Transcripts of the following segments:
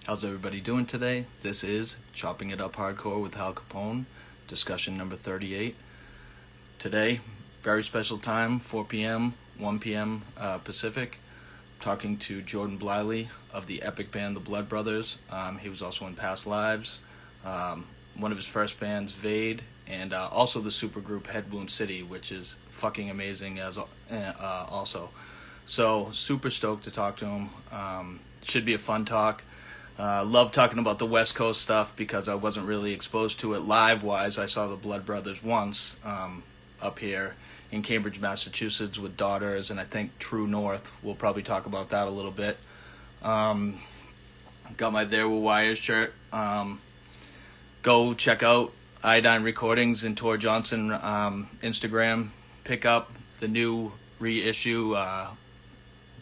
How's everybody doing today? This is Chopping It Up Hardcore with Hal Capone, discussion number 38. Today, very special time, 4 p.m., 1 p.m. Pacific. Talking to Jordan Blilie of the epic band The Blood Brothers. He was also in past lives. One of his first bands, Vade, and also the supergroup Head Wound City, which is fucking amazing as also. So, super stoked to talk to him. Should be a fun talk. Love talking about the West Coast stuff because I wasn't really exposed to it live-wise. I saw the Blood Brothers once up here in Cambridge, Massachusetts with Daughters, and I think True North. We'll probably talk about that a little bit. Got my There Were Wires shirt. Go check out Iodine Recordings and Tor Johnson Instagram. Pick up the new reissue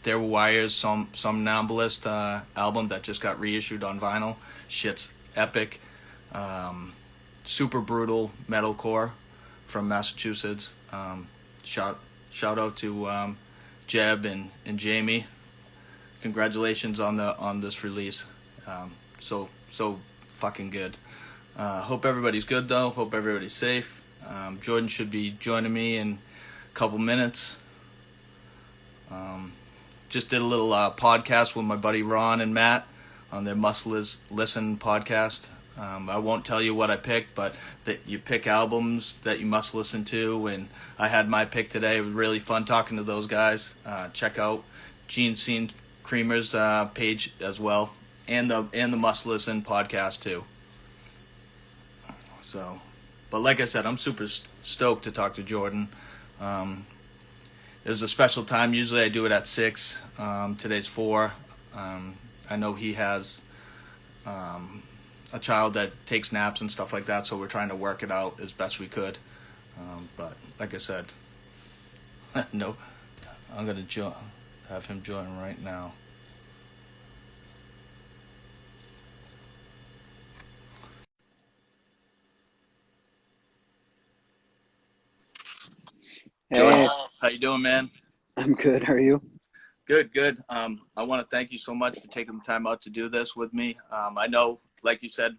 There Were Wires, Somnambulist album that just got reissued on vinyl. Shit's epic. Super brutal metalcore from Massachusetts. Shout out to Jeb and Jamie. Congratulations on this release. So fucking good. Hope everybody's good though. Hope everybody's safe. Jordan should be joining me in a couple minutes. Just did a little podcast with my buddy Ron and Matt on their Must Listen podcast. I won't tell you what I picked, but that you pick albums that you must listen to, and I had my pick today. It was really fun talking to those guys. Check out Gene Scene Creamer's page as well, and the Must Listen podcast too. So, but like I said, I'm super stoked to talk to Jordan. It was a special time. Usually I do it at 6. Today's 4. I know he has a child that takes naps and stuff like that, so we're trying to work it out as best we could. But like I said, no, I'm going to have him join right now. Jordan, Hey, how you doing, man? I'm good. How are you? Good, good. I want to thank you so much for taking the time out to do this with me. I know, like you said,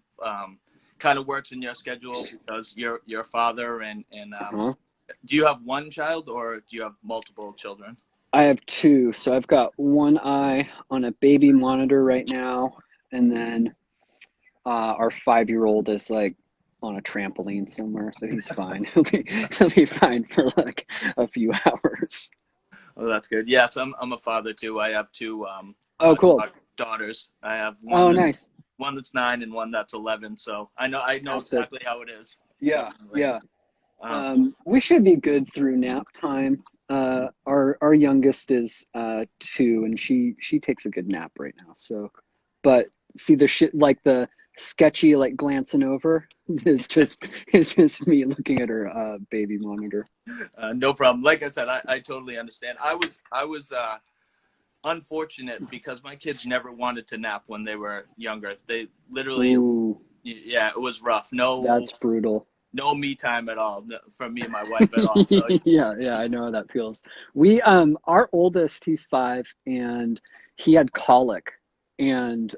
kind of works in your schedule because you're a father, and Uh-huh. do you have one child or do you have multiple children? I have two. So I've got one eye on a baby monitor right now, and then our 5-year-old is like on a trampoline somewhere, so he's fine. He'll be fine for like a few hours. Oh, that's good. Yes, I'm a father too. I have two Oh, cool. daughters. I have Oh, nice. one that's 9 and one that's 11. So I know Fantastic. exactly how it is. Yeah, Definitely. yeah. Um, We should be good through nap time. Our youngest is 2, and she takes a good nap right now. So, but see the shit like the sketchy like glancing over is just me looking at her baby monitor. no problem. Like I said, I totally understand. I was unfortunate because my kids never wanted to nap when they were younger. They literally, Ooh, yeah, it was rough. No, that's brutal. no me time at all from me and my wife at all. So Yeah, yeah, I know how that feels. We our oldest, he's 5, and he had colic, and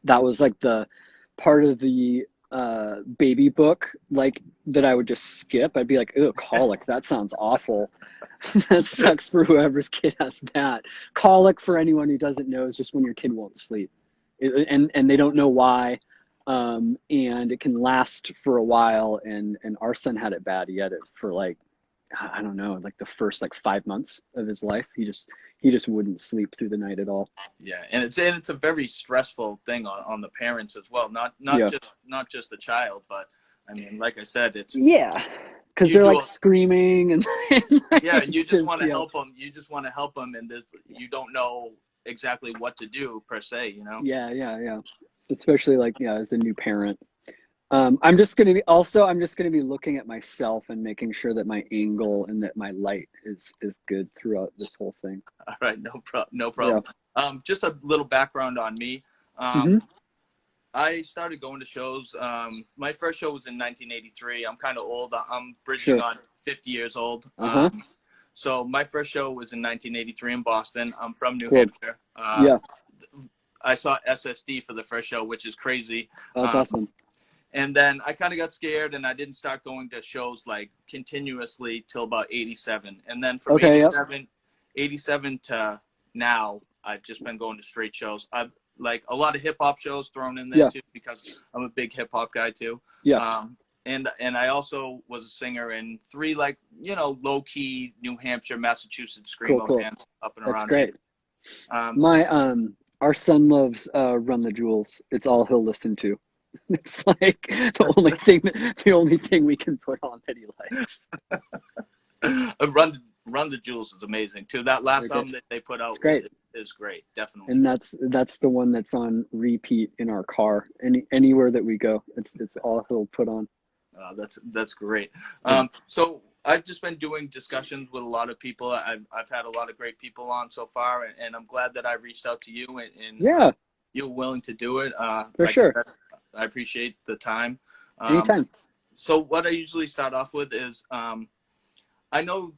that was like the part of the baby book like that I would just skip. I'd be like, "Ew, colic. That sounds awful. That sucks for whoever's kid has that." Colic, for anyone who doesn't know, is just when your kid won't sleep, and they don't know why, and it can last for a while. And our son had it bad. He had it for like I don't know, like the first like 5 months of his life. He just wouldn't sleep through the night at all. yeah, and it's a very stressful thing on the parents as well. Yeah. Not just the child, but I mean, like I said, it's Yeah, because you they're do like screaming and, and yeah, and you it's just just want to help them. You just want to help them, and this you don't know exactly what to do per se. yeah. Especially like as a new parent. I'm just gonna be looking at myself and making sure that my angle and that my light is good throughout this whole thing. All right, no Yeah. problem. Just a little background on me. Hmm. I started going to shows. My first show was in 1983. I'm kind of old. I'm bridging Sure. on 50 years old. Uh-huh. So my first show was in 1983 in Boston. I'm from New Cool. Hampshire. Yeah. I saw SSD for the first show, which is crazy. Oh, that's awesome. And then I kind of got scared, and I didn't start going to shows like continuously till about 87. And then from Okay, yep. 87 to now, I've just been going to straight shows. I've like a lot of hip hop shows thrown in there Yeah, too, because I'm a big hip hop guy too. yeah. And I also was a singer in 3 like, low key New Hampshire, Massachusetts Cool, screamo cool. bands up and That's around here. great. My our son loves Run the Jewels. It's all he'll listen to. It's like the only thing we can put on that he likes. Run the Jewels is amazing too. That last album that they put out It's great. is great, definitely. And that's the one that's on repeat in our car. Anywhere that we go, it's all he'll put on. That's great. So I've just been doing discussions with a lot of people. I've had a lot of great people on so far, and I'm glad that I reached out to you and Yeah, you're willing to do it. for sure. I appreciate the time. Anytime. So what I usually start off with is I know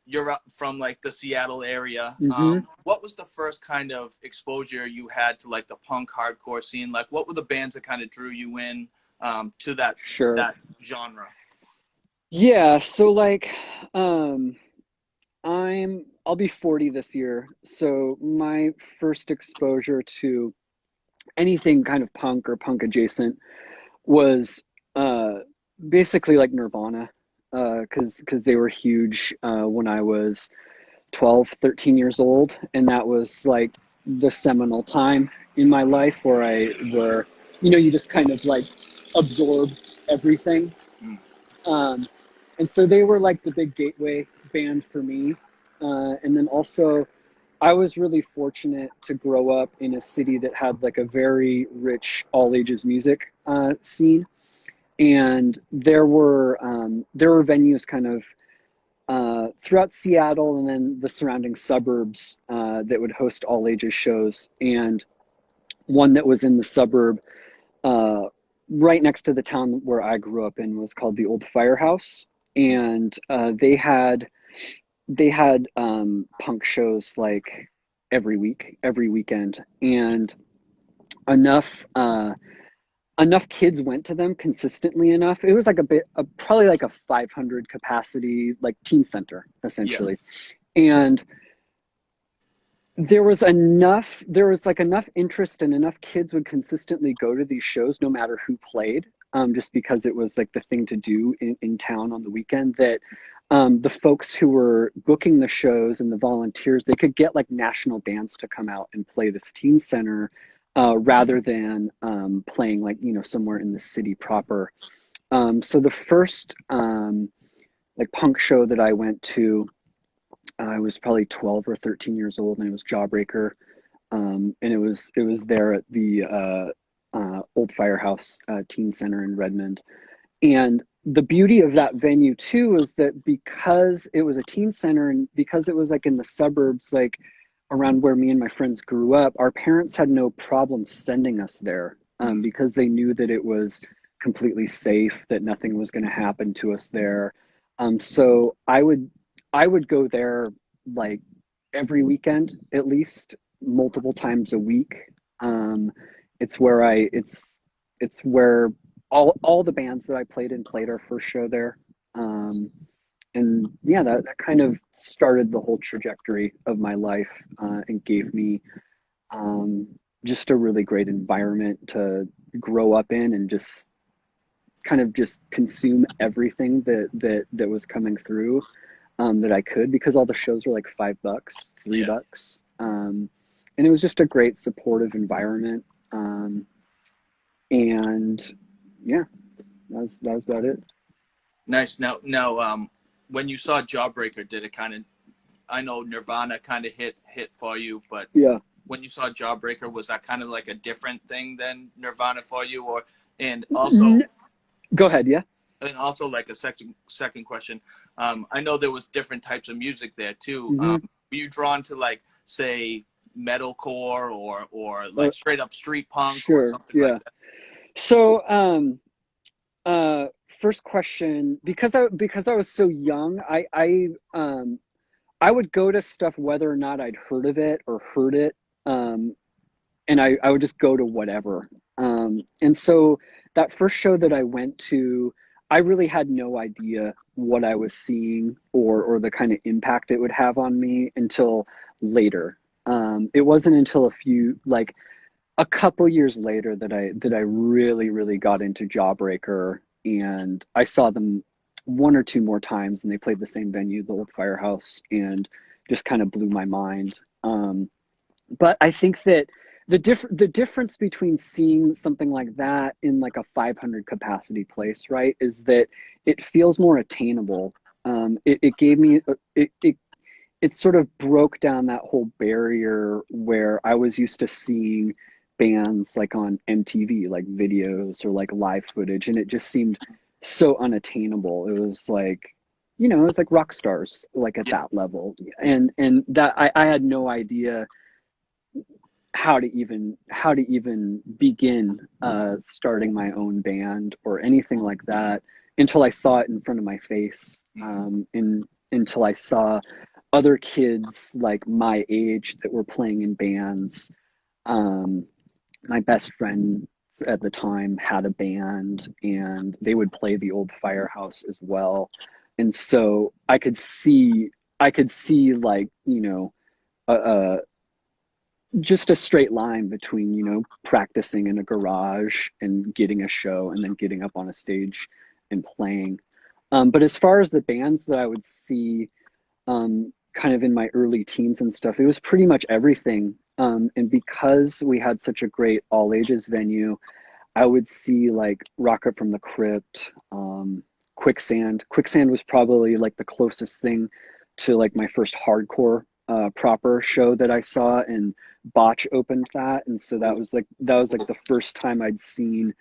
you're from like the Seattle area. Mm-hmm. What was the first kind of exposure you had to like the punk hardcore scene? Like, what were the bands that kind of drew you in to that genre? Yeah, so like I'll be 40 this year. So my first exposure to anything kind of punk or punk adjacent was basically like Nirvana, because they were huge when I was 12, 13 years old, and that was like the seminal time in my life where you just kind of like absorb everything. And so they were like the big gateway band for me. And then also, I was really fortunate to grow up in a city that had like a very rich all ages music scene. And there were venues kind of throughout Seattle and then the surrounding suburbs that would host all ages shows. And one that was in the suburb right next to the town where I grew up in was called the Old Firehouse. And they had punk shows like every week, every weekend, and enough kids went to them consistently enough. It was like probably like a 500 capacity like teen center essentially. Yeah. And there was enough interest, and enough kids would consistently go to these shows no matter who played, just because it was like the thing to do in town on the weekend, that the folks who were booking the shows and the volunteers, they could get like national bands to come out and play this teen center rather than playing like, somewhere in the city proper. So the first like punk show that I went to, I was probably 12 or 13 years old, and it was Jawbreaker. And it was there at the Old Firehouse Teen Center in Redmond. And the beauty of that venue too is that because it was a teen center and because it was like in the suburbs, like around where me and my friends grew up, our parents had no problem sending us there, because they knew that it was completely safe, that nothing was going to happen to us there. So I would go there like every weekend, at least multiple times a week. It's where all the bands that I played in played our first show there. And yeah, that kind of started the whole trajectory of my life, and gave me just a really great environment to grow up in, and just kind of just consume everything that was coming through, that I could, because all the shows were like $5, $3. And it was just a great supportive environment. And yeah, that was about it. Nice. Now, when you saw Jawbreaker, did it kind of? I know Nirvana kind of hit for you, but yeah, when you saw Jawbreaker, was that kind of like a different thing than Nirvana for you, or and also? Go ahead. Yeah. And also, like a second question, I know there was different types of music there too. Mm-hmm. Were you drawn to like say metalcore or like straight up street punk or something like that? So, first question, because I was so young, I would go to stuff whether or not I'd heard of it or heard it, and and I would just go to whatever. And so that first show that I went to, I really had no idea what I was seeing or the kind of impact it would have on me until later. It wasn't until a couple years later that I really got into Jawbreaker, and I saw them one or two more times, and they played the same venue, the old Firehouse, and just kind of blew my mind. But I think that the difference between seeing something like that in like a 500 capacity place, right, is that it feels more attainable. It gave me it sort of broke down that whole barrier where I was used to seeing bands like on MTV, like videos or like live footage, and it just seemed so unattainable. It was like, it was like rock stars, like at Yeah. that level, Yeah. and that I had no idea how to even begin starting my own band or anything like that until I saw it in front of my face, until I saw other kids like my age that were playing in bands. My best friend at the time had a band, and they would play the old Firehouse as well, and so I could see like, a just a straight line between, practicing in a garage and getting a show and then getting up on a stage and playing. But as far as the bands that I would see, kind of in my early teens and stuff, it was pretty much everything. And because we had such a great all ages venue, I would see like Rocket from the Crypt, Quicksand. Quicksand was probably like the closest thing to like my first hardcore proper show that I saw, and Botch opened that, and so that was like the first time I'd seen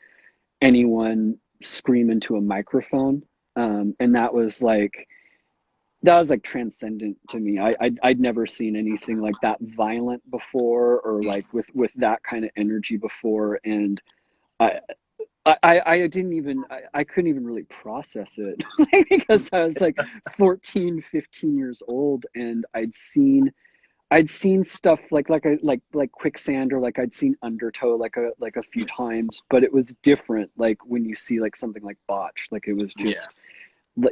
anyone scream into a microphone, and that was like transcendent to me. I'd never seen anything like that violent before, or like with that kind of energy before, and I I didn't even I couldn't even really process it because I was like 14, 15 years old, and I'd seen stuff like Quicksand, or like I'd seen Undertow like a few times, but it was different like when you see like something like Botch. Like Yeah.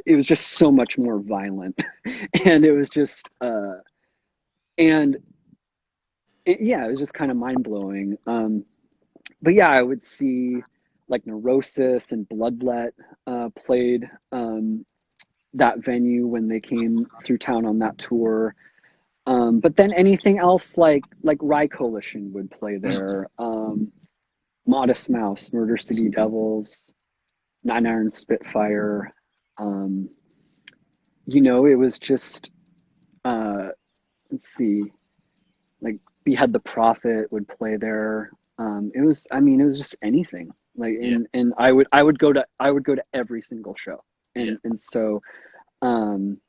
it was just so much more violent. And it was just and yeah, it was just kind of mind-blowing. But yeah, I would see like Neurosis and Bloodlet played that venue when they came through town on that tour. But then anything else like Rye Coalition would play there. Modest Mouse, Murder City Devils, Nine Iron Spitfire. Um, it was just let's see, like Behead the Prophet would play there. It was just anything. Like Yeah. and I would go to every single show. Yeah. And so um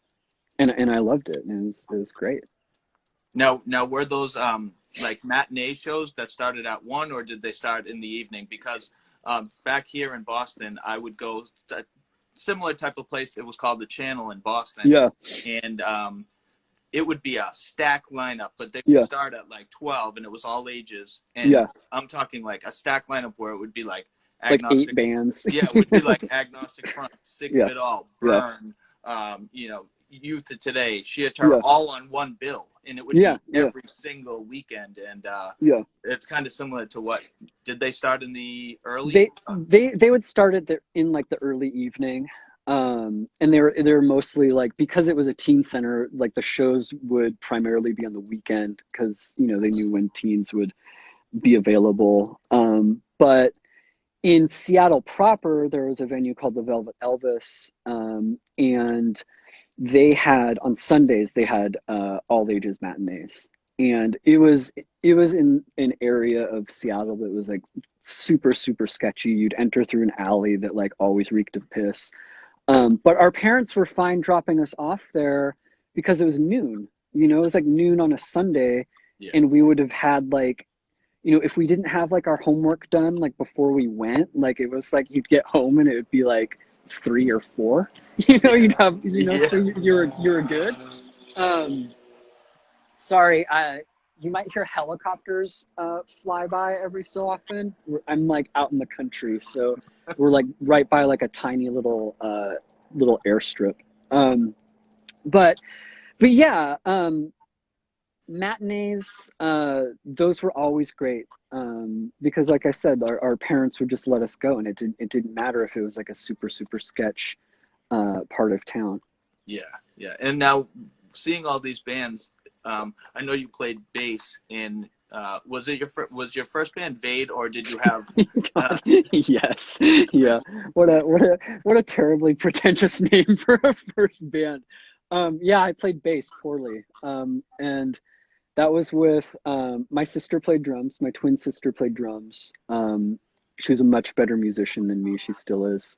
and I loved it. And it was great. Now were those like matinee shows that started at one, or did they start in the evening? Because back here in Boston, I would go to a similar type of place. It was called the Channel in Boston, Yeah, and it would be a stack lineup, but they would yeah, start at like 12, and it was all ages. And yeah. I'm talking like a stack lineup where it would be like Like eight agnostic. bands. Yeah, it would be like Agnostic Front, Sick of Yeah, It All, yeah, Burn, Youth of Today, Sheer Terror, yeah, all on one bill, and it would yeah, be yeah, every single weekend. And yeah. it's kind of similar to what did they start in the early? They would start it there in like the early evening. And they were mostly like, because it was a teen center, like the shows would primarily be on the weekend because they knew when teens would be available. But in Seattle proper, there was a venue called the Velvet Elvis, and on Sundays they had all ages matinees, and it was in an area of Seattle that was like super super sketchy. You'd enter through an alley that like always reeked of piss. But our parents were fine dropping us off there because it was noon. It was like noon on a Sunday, Yeah. and we would have had like, if we didn't have like our homework done like before we went, like it was like you'd get home and it would be like 3 or 4. You'd Yeah. have, so Yeah. you're good. Um, sorry, you might hear helicopters fly by every so often. I'm like out in the country, so we're like right by like a tiny little airstrip. Um, but yeah, matinees, those were always great, because like I said, our parents would just let us go, and it didn't matter if it was like a super sketch part of town. Yeah, yeah. And now seeing all these bands, I know you played bass in. Was it was your first band Vade, or did you have? Uh, God, yes, yeah. What a terribly pretentious name for a first band. Yeah, I played bass poorly, and that was with my sister played drums. My twin sister played drums. She was a much better musician than me. She still is.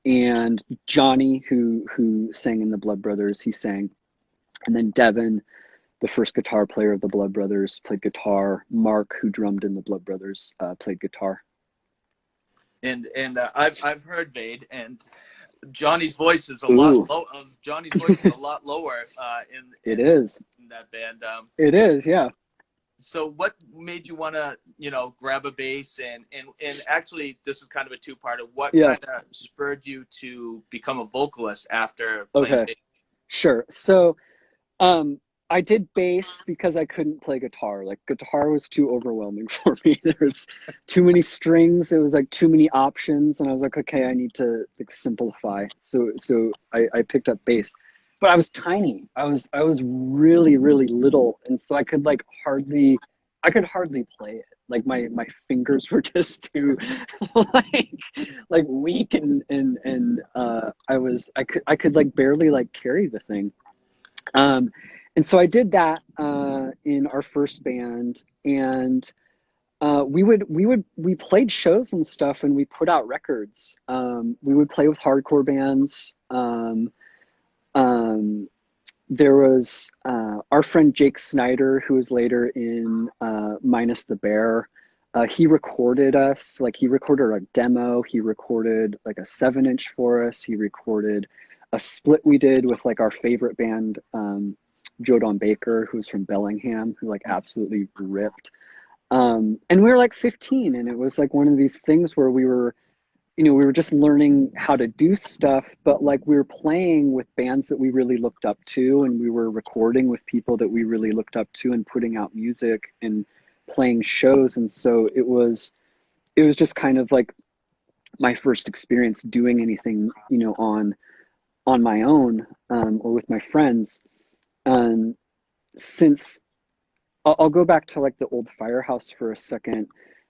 And Johnny, who sang in the Blood Brothers, he sang. And then Devin, the first guitar player of the Blood Brothers, played guitar. Mark, who drummed in the Blood Brothers, played guitar. and I've heard Vade, and Johnny's voice is a lot Ooh, low. Johnny's voice is a lot lower it is. in that band. It is, yeah. So what made you want to grab a bass, and actually this is kind of a two-parter. What Yeah. kind of spurred you to become a vocalist after playing Okay. bass? Sure. So Um, I did bass because I couldn't play guitar. Like guitar was too overwhelming for me. There was too many strings. It was like too many options, and I was like, okay, I need to like simplify. So I picked up bass, but I was tiny. I was really little, and so I could hardly play it. Like my fingers were just too like weak, and I could like barely like carry the thing. Um, and so I did that in our first band, and we played shows and stuff, and we put out records. We would play with hardcore bands. Um, there was our friend Jake Snyder, who was later in Minus the Bear. He recorded us, like he recorded our demo. He recorded like a 7-inch for us. He recorded a split we did with like our favorite band, Joe Don Baker, who's from Bellingham, who like absolutely ripped. And we were like 15, and it was like one of these things where we were just learning how to do stuff, but like we were playing with bands that we really looked up to, and we were recording with people that we really looked up to, and putting out music and playing shows. And so it was just kind of like my first experience doing anything, on my own, or with my friends. And since I'll go back to like the old firehouse for a second.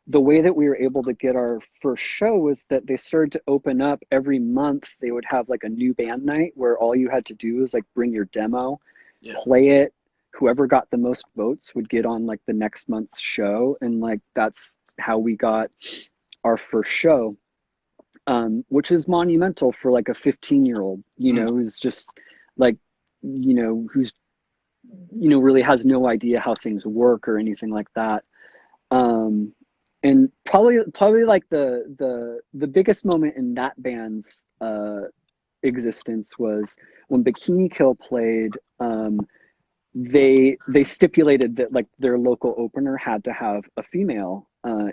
The way that we were able to get our first show was that they started to open up every month. They would have like a new band night where all you had to do was like bring your demo, Yeah. play it. Whoever got the most votes would get on like the next month's show. And like that's how we got our first show, which is monumental for like a 15-year-old, Mm. who's just like, who's really has no idea how things work or anything like that. Um, and probably like the biggest moment in that band's existence was when Bikini Kill played. They stipulated that like their local opener had to have a female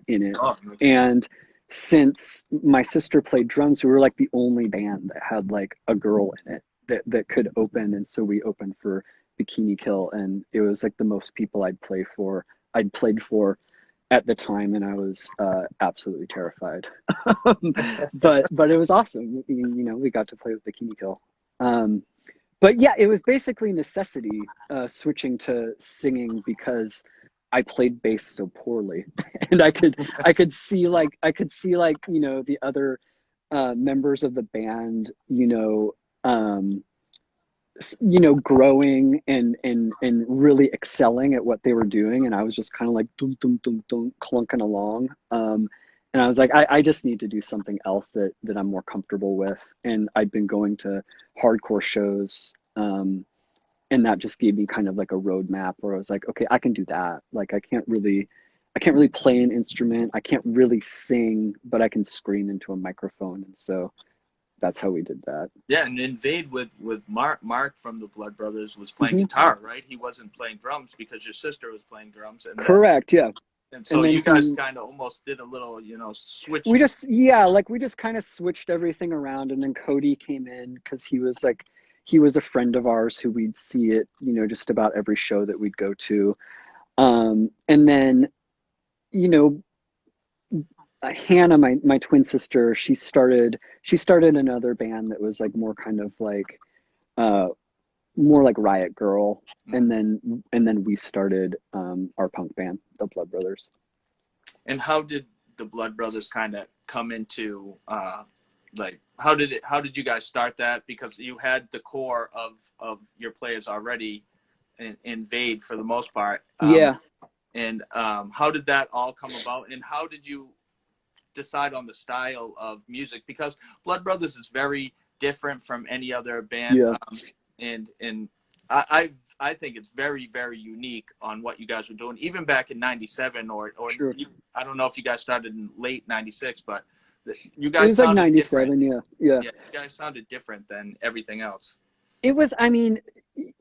in it, Oh, okay. and since my sister played drums, we were like the only band that had like a girl in it that could open, and so we opened for Bikini Kill, and it was like the most people I'd played for at the time, and I was absolutely terrified. But it was awesome. We got to play with Bikini Kill. But yeah, it was basically necessity switching to singing because I played bass so poorly, and I could see like the other members of the band, growing and really excelling at what they were doing, and I was just kind of like dum dum dum dum clunking along. And I was like, I just need to do something else that I'm more comfortable with. And I'd been going to hardcore shows, and that just gave me kind of like a roadmap where I was like, okay, I can do that. Like I can't really play an instrument. I can't really sing, but I can scream into a microphone. And so that's how we did that. Yeah, and Invade with Mark from the Blood Brothers was playing Hmm. guitar, right? He wasn't playing drums because your sister was playing drums, Correct, yeah. and so And then you guys he kind of almost did a little, switch. we just yeah, like we just kind of switched everything around, and then Cody came in because he was a friend of ours who we'd see at, just about every show that we'd go to. And then, you know, Hannah, my twin sister, she started another band that was like more kind of like uh more like Riot Girl, and Mhm. then we started our punk band, the Blood Brothers. And how did the Blood Brothers kind of come into like how did you guys start that? Because you had the core of your players already in Invade for the most part. Yeah, And how did that all come about? And how did you decide on the style of music? Because Blood Brothers is very different from any other band, yeah, and I think it's very very unique on what you guys were doing, even back in '97 or sure. I don't know if you guys started in late '96, but you It guys was like sounded different. 97, yeah, yeah. Yeah, you guys sounded different than everything else. It was, I mean,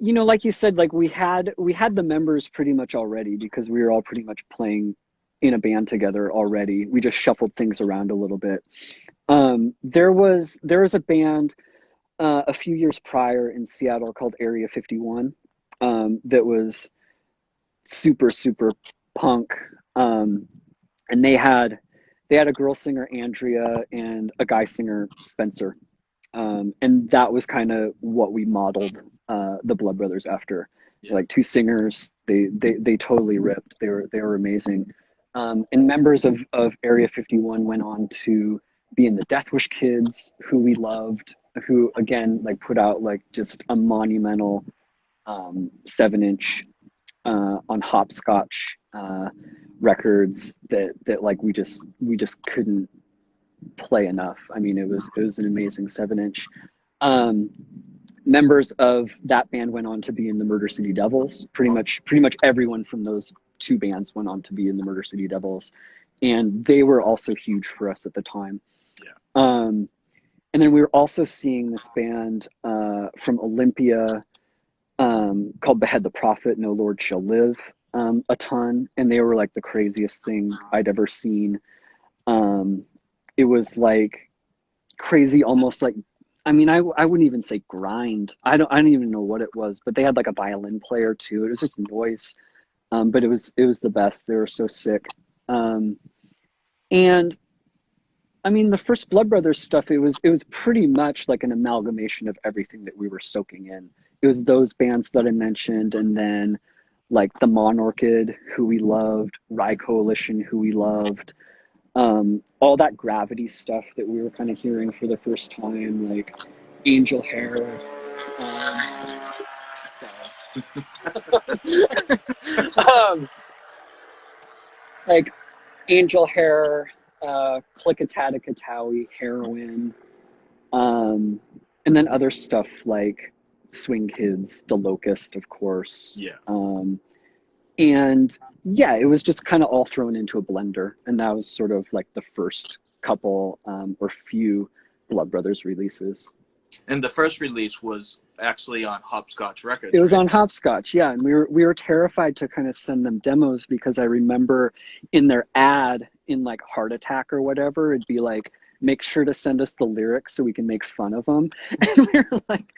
like you said, like we had the members pretty much already because we were all pretty much playing in a band together already. We just shuffled things around a little bit. There was a band a few years prior in Seattle called Area 51, that was super super punk, and they had a girl singer, Andrea, and a guy singer, Spencer, and that was kind of what we modeled the Blood Brothers after. Yeah. Like two singers, they totally ripped. They were amazing. And members of Area 51 went on to be in the Death Wish Kids, who we loved, who again like put out like just a monumental 7-inch on Hopscotch records that like we just couldn't play enough. I mean, it was an amazing 7-inch. Um, Members of that band went on to be in the Murder City Devils. Pretty much everyone from those two bands went on to be in the Murder City Devils, and they were also huge for us at the time. Yeah. Um, and then we were also seeing this band from Olympia, called Behead the Prophet, No Lord Shall Live, a ton, and they were like the craziest thing I'd ever seen. Um, it was like crazy, almost like, I mean, I wouldn't even say grind. I don't even know what it was, but they had like a violin player too. It was just noise, but it was the best. They were so sick, and I mean, the first Blood Brothers stuff. It was pretty much like an amalgamation of everything that we were soaking in. It was those bands that I mentioned, and then like the Monorchid, who we loved, Rye Coalition, who we loved, all that Gravity stuff that we were kind of hearing for the first time, like Angel Hair, um, um, like Angel Hair, Klickitatacatowie, Heroin, um, and then other stuff like Swing Kids, The Locust, of course, Yeah. and yeah, it was just kind of all thrown into a blender, and that was sort of like the first couple or few Blood Brothers releases. And the first release was actually on Hopscotch It Records, was right? on Hopscotch, yeah, and we were terrified to kind of send them demos because I remember in their ad in like Heart Attack or whatever, it'd be like, make sure to send us the lyrics so we can make fun of them. And we were like,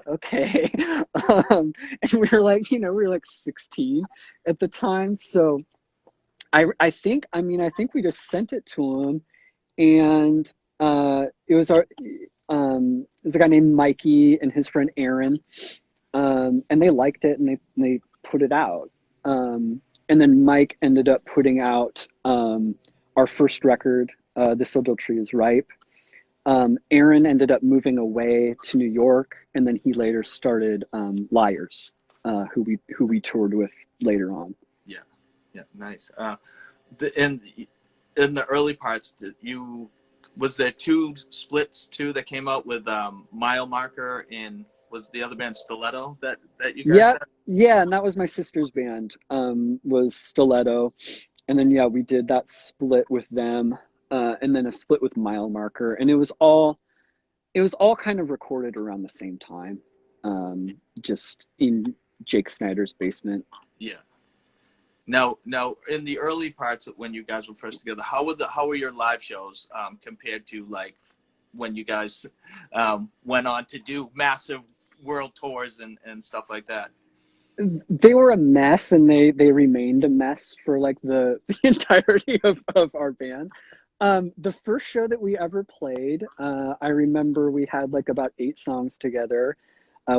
okay. And we were like, we were like 16 at the time, so I think we just sent it to them, and it was a guy named Mikey and his friend Aaron, and they liked it, and they put it out. And then Mike ended up putting out our first record, "The Sigil Tree Is Ripe." Aaron ended up moving away to New York, and then he later started Liars, who we toured with later on. Yeah. Yeah. Nice. In the early parts, was there two splits too that came out with Mile Marker and was the other band Stiletto that you guys Yeah, had? yeah, and that was my sister's band, was Stiletto, and then yeah, we did that split with them, and then a split with Mile Marker, and it was all it was all kind of recorded around the same time, just in Jake Snyder's basement. Yeah. Now, in the early parts of when you guys were first together, how were your live shows compared to like when you guys went on to do massive world tours and stuff like that? They were a mess, and they remained a mess for like the entirety of our band. The first show that we ever played, I remember we had like about 8 songs together.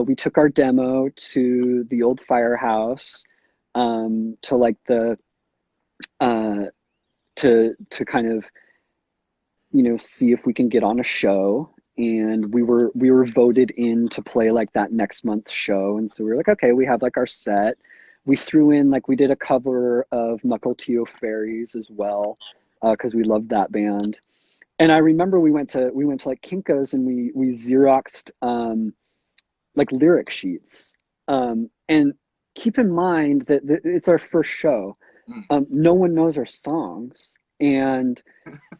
We took our demo to the old firehouse, to like the uh, to kind of, see if we can get on a show. And we were voted in to play like that next month's show. And so we were like, okay, we have like our set. We threw in like we did a cover of Mukilteo Fairies as well, because we loved that band. And I remember we went to like Kinko's, and we Xeroxed like lyric sheets. And keep in mind that it's our first show. Mm. No one knows our songs, and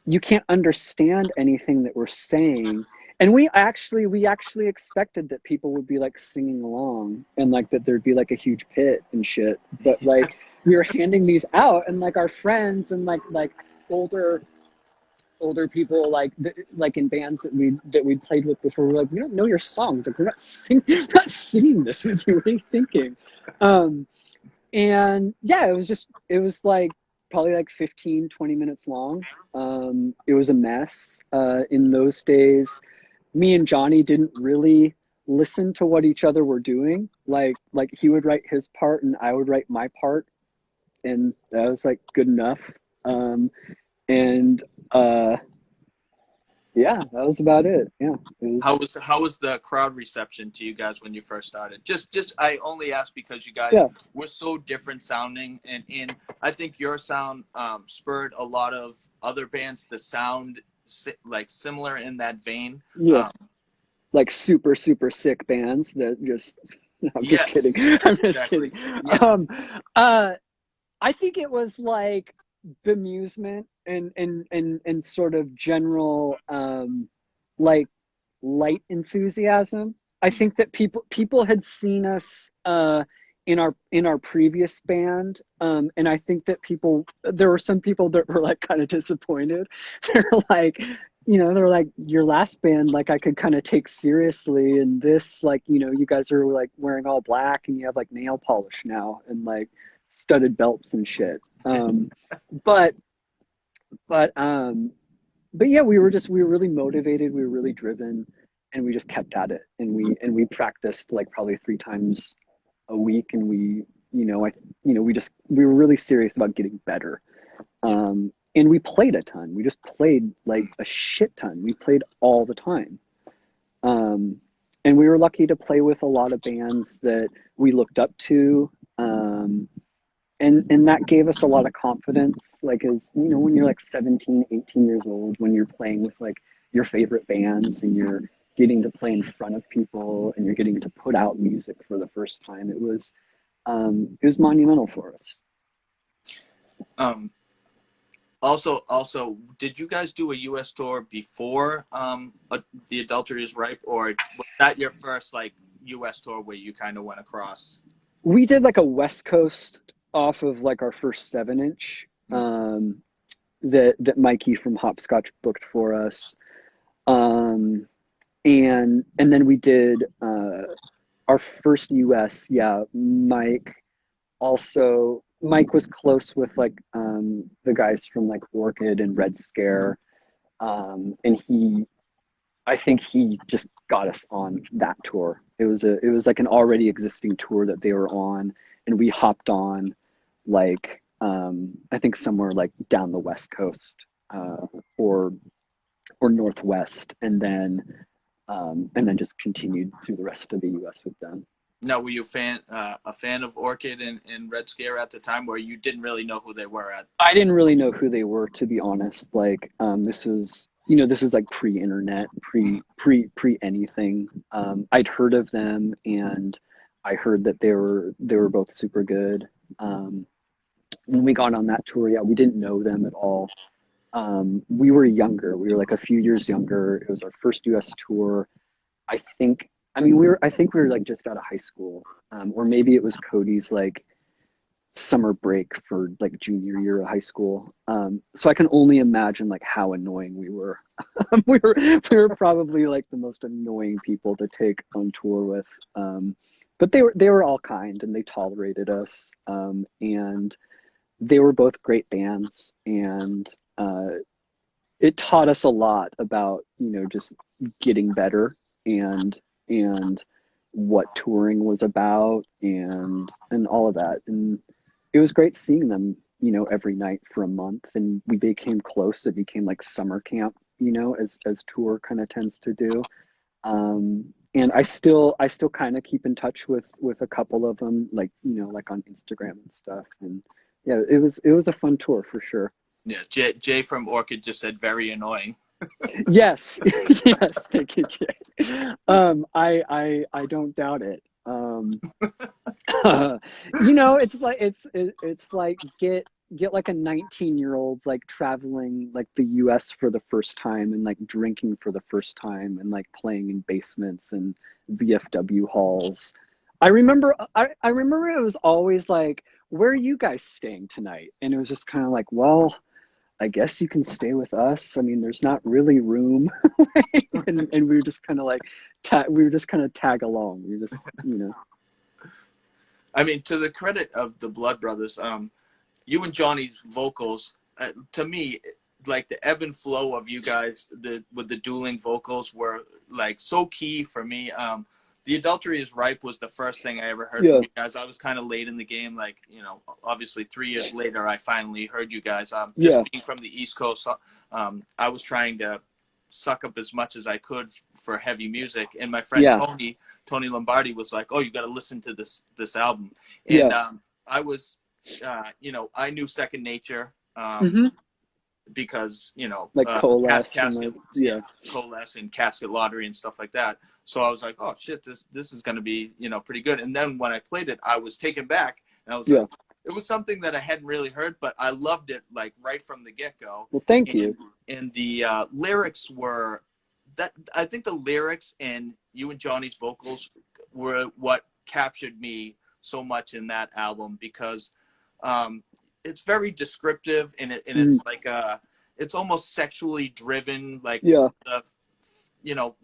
you can't understand anything that we're saying. And we actually expected that people would be like singing along, and like that there'd be like a huge pit and shit. But like we were handing these out, and like our friends and like older people, like in bands that we'd played with before, were like, we don't know your songs, like we're not singing this with you, what are you thinking? And yeah, it was like probably like 15-20 minutes long. It was a mess. In those days, me and Johnny didn't really listen to what each other were doing. Like he would write his part and I would write my part, and that was like good enough. And uh yeah, that was about it. Yeah, it was. How was the crowd reception to you guys when you first started? Just I only ask because you guys Yeah, were so different sounding, and I think your sound spurred a lot of other bands to sound like similar in that vein. yeah, like super super sick bands that just I'm just kidding. Yes, I'm just exactly. kidding. Yes. um uh I think it was like bemusement and sort of general, like light enthusiasm. I Mm. think that people had seen us in our previous band, and I think that there were some people that were like kind of disappointed. They're like, they're like, your last band, like I could kind of take seriously, and this, like, you guys are like wearing all black and you have like nail polish now and like studded belts and shit. But but but yeah, we were really motivated, we were really driven, and we just kept at it, and we practiced like probably 3 times a week, and we were really serious about getting better. Yeah. And we played a ton. We just played like a shit ton. We played all the time. Um, and we were lucky to play with a lot of bands that we looked up to. And that gave us a lot of confidence, like, as when you're like 17, 18 years old, when you're playing with like your favorite bands, and you're getting to play in front of people, and you're getting to put out music for the first time. It was monumental for us. Um, also, did you guys do a U.S. tour before The Adultery is Ripe, or was that your first like U.S. tour where you kind of went across? We did like a West Coast off of like our first 7 inch, Mm. that Mikey from Hopscotch booked for us. And then we did our first US. Yeah, Mike was close with like the guys from like Orchid and Red Scare. And I think he just got us on that tour. It was like an already existing tour that they were on, and we hopped on, like, I think somewhere like down the West Coast, or Northwest, and then just continued through the rest of the U.S. with them. Now, were you a fan of Orchid and Red Scare at the time, or you didn't really know who they were at? I didn't really know who they were, to be honest. Like, this was like pre-internet, pre anything. I'd heard of them, and I heard that they were both super good. When we got on that tour, yeah, we didn't know them at all. we were younger. We were like a few years younger. It was our first US tour. I think, I mean, I think we were like just out of high school. Or maybe it was Cody's like summer break for like junior year of high school. So I can only imagine like how annoying we were. We were probably like the most annoying people to take on tour with. But they were all kind and they tolerated us. And they were both great bands, and it taught us a lot about, just getting better, and what touring was about, and all of that. And it was great seeing them, every night for a month, and we became close. It became like summer camp, as tour kind of tends to do. And I still kind of keep in touch with a couple of them, like, like on Instagram and stuff. And yeah, it was a fun tour for sure. Yeah, Jay from Orchid just said very annoying. Yes, yes, thank you, Jay. I don't doubt it. It's like get like a 19-year-old like traveling like the US for the first time, and like drinking for the first time, and like playing in basements and VFW halls. I remember it was always like, where are you guys staying tonight? And it was just kind of like, well, I guess you can stay with us. I mean, there's not really room. And we were just kind of like, we were just kind of tag along. We were just, I mean, to the credit of the Blood Brothers, you and Johnny's vocals, to me, like the ebb and flow of you guys, with the dueling vocals were like so key for me. The Adultery is Ripe was the first thing I ever heard yeah, from you guys. I was kind of late in the game, like, obviously 3 years later, I finally heard you guys. Just yeah, being from the East Coast, I was trying to suck up as much as I could for heavy music. And my friend yeah, Tony Lombardi was like, "Oh, you got to listen to this album." And yeah. I was, I knew Second Nature, Hmm. because Like Coalesce and casket, like, yeah, yeah, Coalesce and Casket Lottery and stuff like that. So I was like, oh shit, this is going to be pretty good. And then when I played it, I was taken back, and I was yeah. like, it was something that I hadn't really heard, but I loved it like right from the get go. Well, thank And you. the lyrics were that I think the lyrics and you and Johnny's vocals were what captured me so much in that album, because um, it's very descriptive, and Mm, it's like it's almost sexually driven, like yeah, the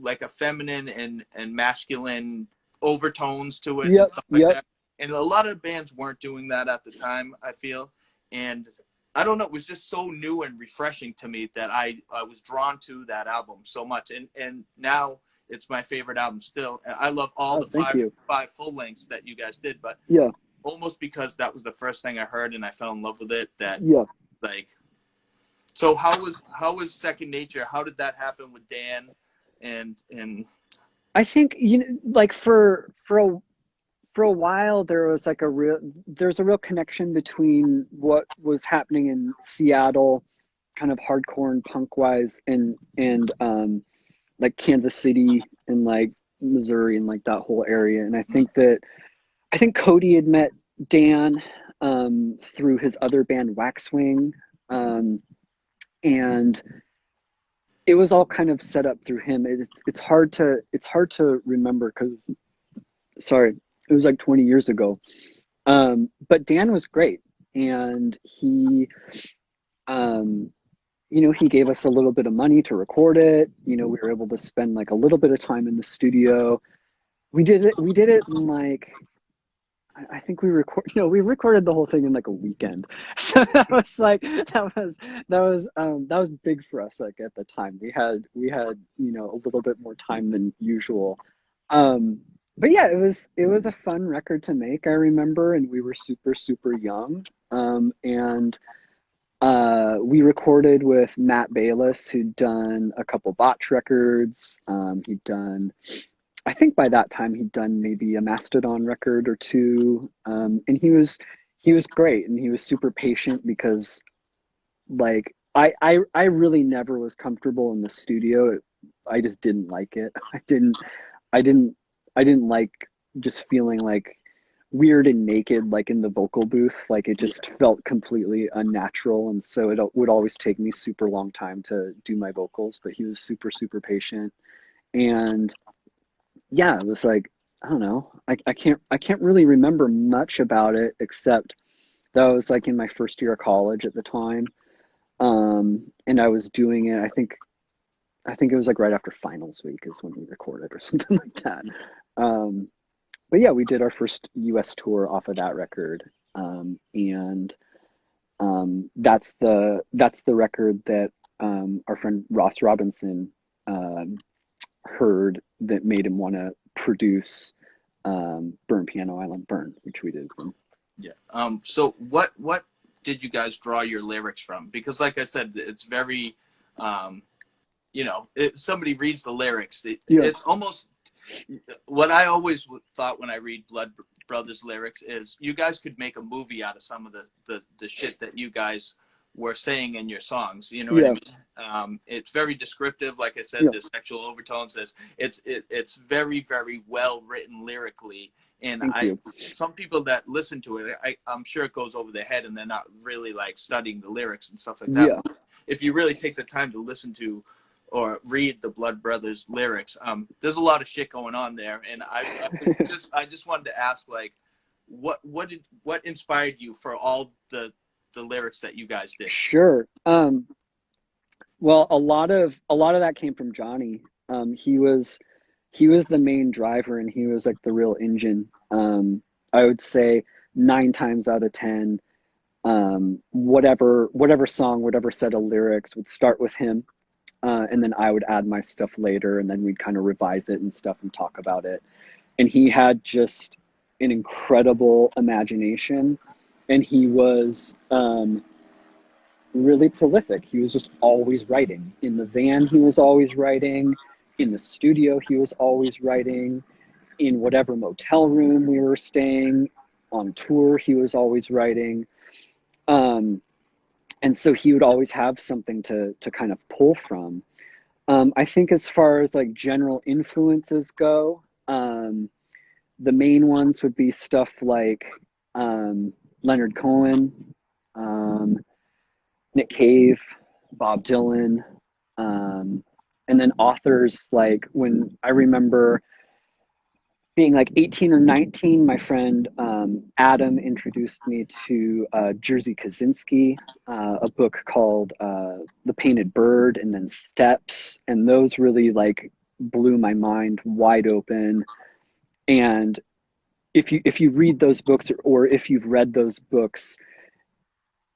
like a feminine and masculine overtones to it and yep, stuff like yep. that. And a lot of bands weren't doing that at the time, I feel. And I don't know, it was just so new and refreshing to me that I was drawn to that album so much. And now it's my favorite album still. I love all Oh, the thank you. five full lengths that you guys did, but Yeah, almost because that was the first thing I heard and I fell in love with it, that yeah. like, so how was Second Nature? How did that happen with Dan? And I think, like for a while there was like there's a real connection between what was happening in Seattle, kind of hardcore and punk wise, and like Kansas City and like Missouri and like that whole area. And I think Cody had met Dan through his other band Waxwing, um, and it was all kind of set up through him. It's hard to remember because, sorry, it was like 20 years ago. But Dan was great, and um, he gave us a little bit of money to record it. We were able to spend like a little bit of time in the studio. We did it in like, I think we recorded the whole thing in like a weekend. So that was like that was big for us. Like at the time, we had a little bit more time than usual. Um, but yeah, it was a fun record to make. I remember, and we were super super young. And we recorded with Matt Bayless, who'd done a couple botch records. He'd done, I think by that time he'd done maybe a Mastodon record or two. And he was great, and he was super patient because like I really never was comfortable in the studio. I just didn't like it. I didn't I didn't like just feeling like weird and naked, like in the vocal booth. Like it Yeah. just felt completely unnatural, and so it would always take me super long time to do my vocals. But he was super, super patient, and yeah, it was like, I don't know. I can't really remember much about it except that I was like in my first year of college at the time. And I was doing it, I think it was like right after finals week is when we recorded or something like that. Um, but yeah, we did our first US tour off of that record. And that's the record that our friend Ross Robinson um, heard that made him want to produce Burn Piano Island Burn, which we did with him. Yeah. So what did you guys draw your lyrics from? Because like I said, it's very, um, somebody reads the lyrics. Yeah, It's almost what I always thought when I read Blood Brothers lyrics is you guys could make a movie out of some of the shit that you guys were saying in your songs. You know what I yeah, mean? It's very descriptive. Like I said, yeah. the sexual overtones. It's very very well written lyrically. And Thank you. some people that listen to it, I'm sure it goes over their head and they're not really like studying the lyrics and stuff like that. Yeah, If you really take the time to listen to or read the Blood Brothers lyrics, there's a lot of shit going on there, and I just wanted to ask, like, what inspired you for all the lyrics that you guys did? sure. Well, a lot of that came from Johnny. He was the main driver, and he was like the real engine. I would say 9 times out of 10, whatever song, whatever set of lyrics would start with him, and then I would add my stuff later, and then we'd kind of revise it and stuff and talk about it. And he had just an incredible imagination, and he was really prolific. He was just always writing. In the van, he was always writing. In the studio, he was always writing. In whatever motel room we were staying, on tour, he was always writing. Um, and so he would always have something to kind of pull from. I think as far as like general influences go, the main ones would be stuff like Leonard Cohen, um, Nick Cave, Bob Dylan, um, and then authors like when I remember being like 18 or 19, my friend Adam introduced me to Jerzy Kaczynski, a book called The Painted Bird and then Steps. And those really like blew my mind wide open. And if you read those books or if you've read those books,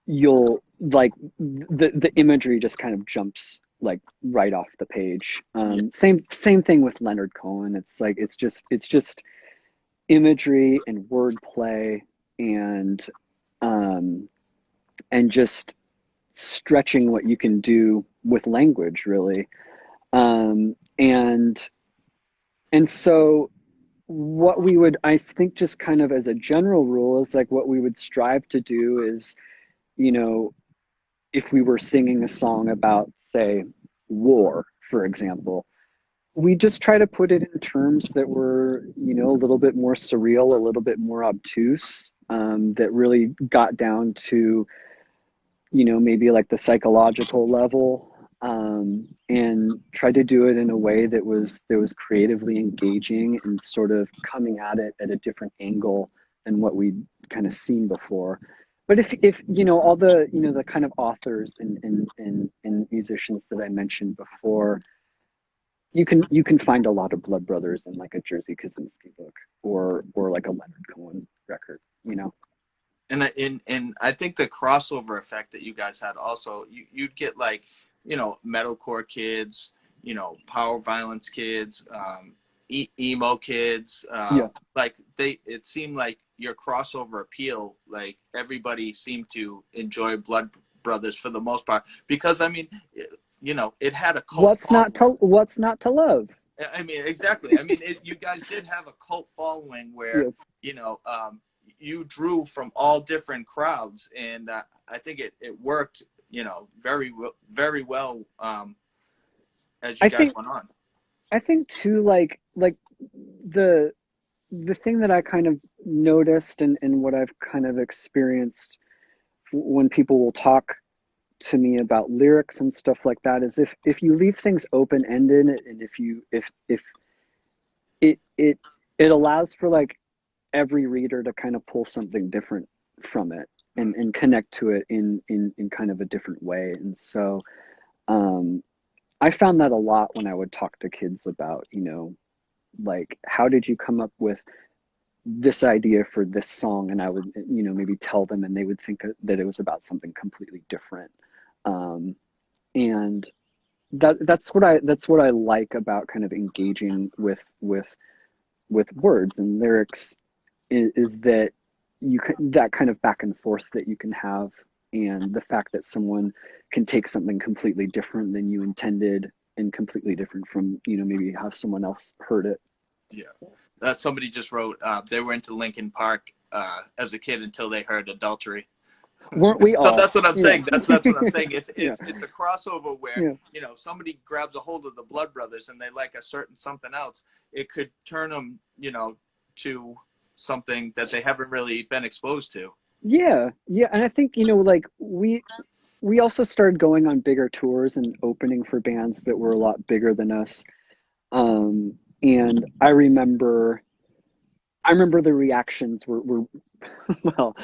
you'll like the imagery just kind of jumps like right off the page. Yeah. Same thing with Leonard Cohen. It's like it's just imagery and wordplay and um, and just stretching what you can do with language, really. And so what we would, I think, just kind of as a general rule, is like what we would strive to do is, you know, if we were singing a song about, say, war, for example, we just try to put it in terms that were, a little bit more surreal, a little bit more obtuse, that really got down to, maybe like the psychological level, and try to do it in a way that was creatively engaging and sort of coming at it at a different angle than what we'd kind of seen before. But if all the the kind of authors and musicians that I mentioned before, you can find a lot of Blood Brothers in like a Jerzy Kaczynski book or like a Leonard Cohen record, And I think the crossover effect that you guys had also, you'd get like, metalcore kids, power violence kids, emo kids, Yeah. like it seemed like your crossover appeal, like everybody seemed to enjoy Blood Brothers for the most part, because I mean, it had a cult following. What's not to love? I mean, exactly. I mean, you guys did have a cult following where, Yeah. you know, um, you drew from all different crowds, and I think it worked, very well, as you I guys think went on. I think too, like the the thing that I kind of noticed, and what I've kind of experienced when people will talk to me about lyrics and stuff like that, is if you leave things open ended, and if it it allows for like every reader to kind of pull something different from it, Mm. and connect to it in kind of a different way. And so um I found that a lot when I would talk to kids about, like, how did you come up with this idea for this song? And I would, maybe tell them, and they would think that it was about something completely different. um and that's what I like about kind of engaging with words and lyrics, is that you can, that kind of back and forth that you can have, and the fact that someone can take something completely different than you intended, and completely different from, maybe how someone else heard it. Yeah. Somebody just wrote they were into Linkin Park as a kid until they heard Adultery. Weren't we So all? that's what I'm Yeah. saying. That's what I'm saying. It's Yeah. it's a crossover where Yeah. somebody grabs a hold of the Blood Brothers and they like a certain something else. It could turn them to something that they haven't really been exposed to. Yeah. Yeah. And I think, like, we also started going on bigger tours and opening for bands that were a lot bigger than us. And I remember the reactions were well,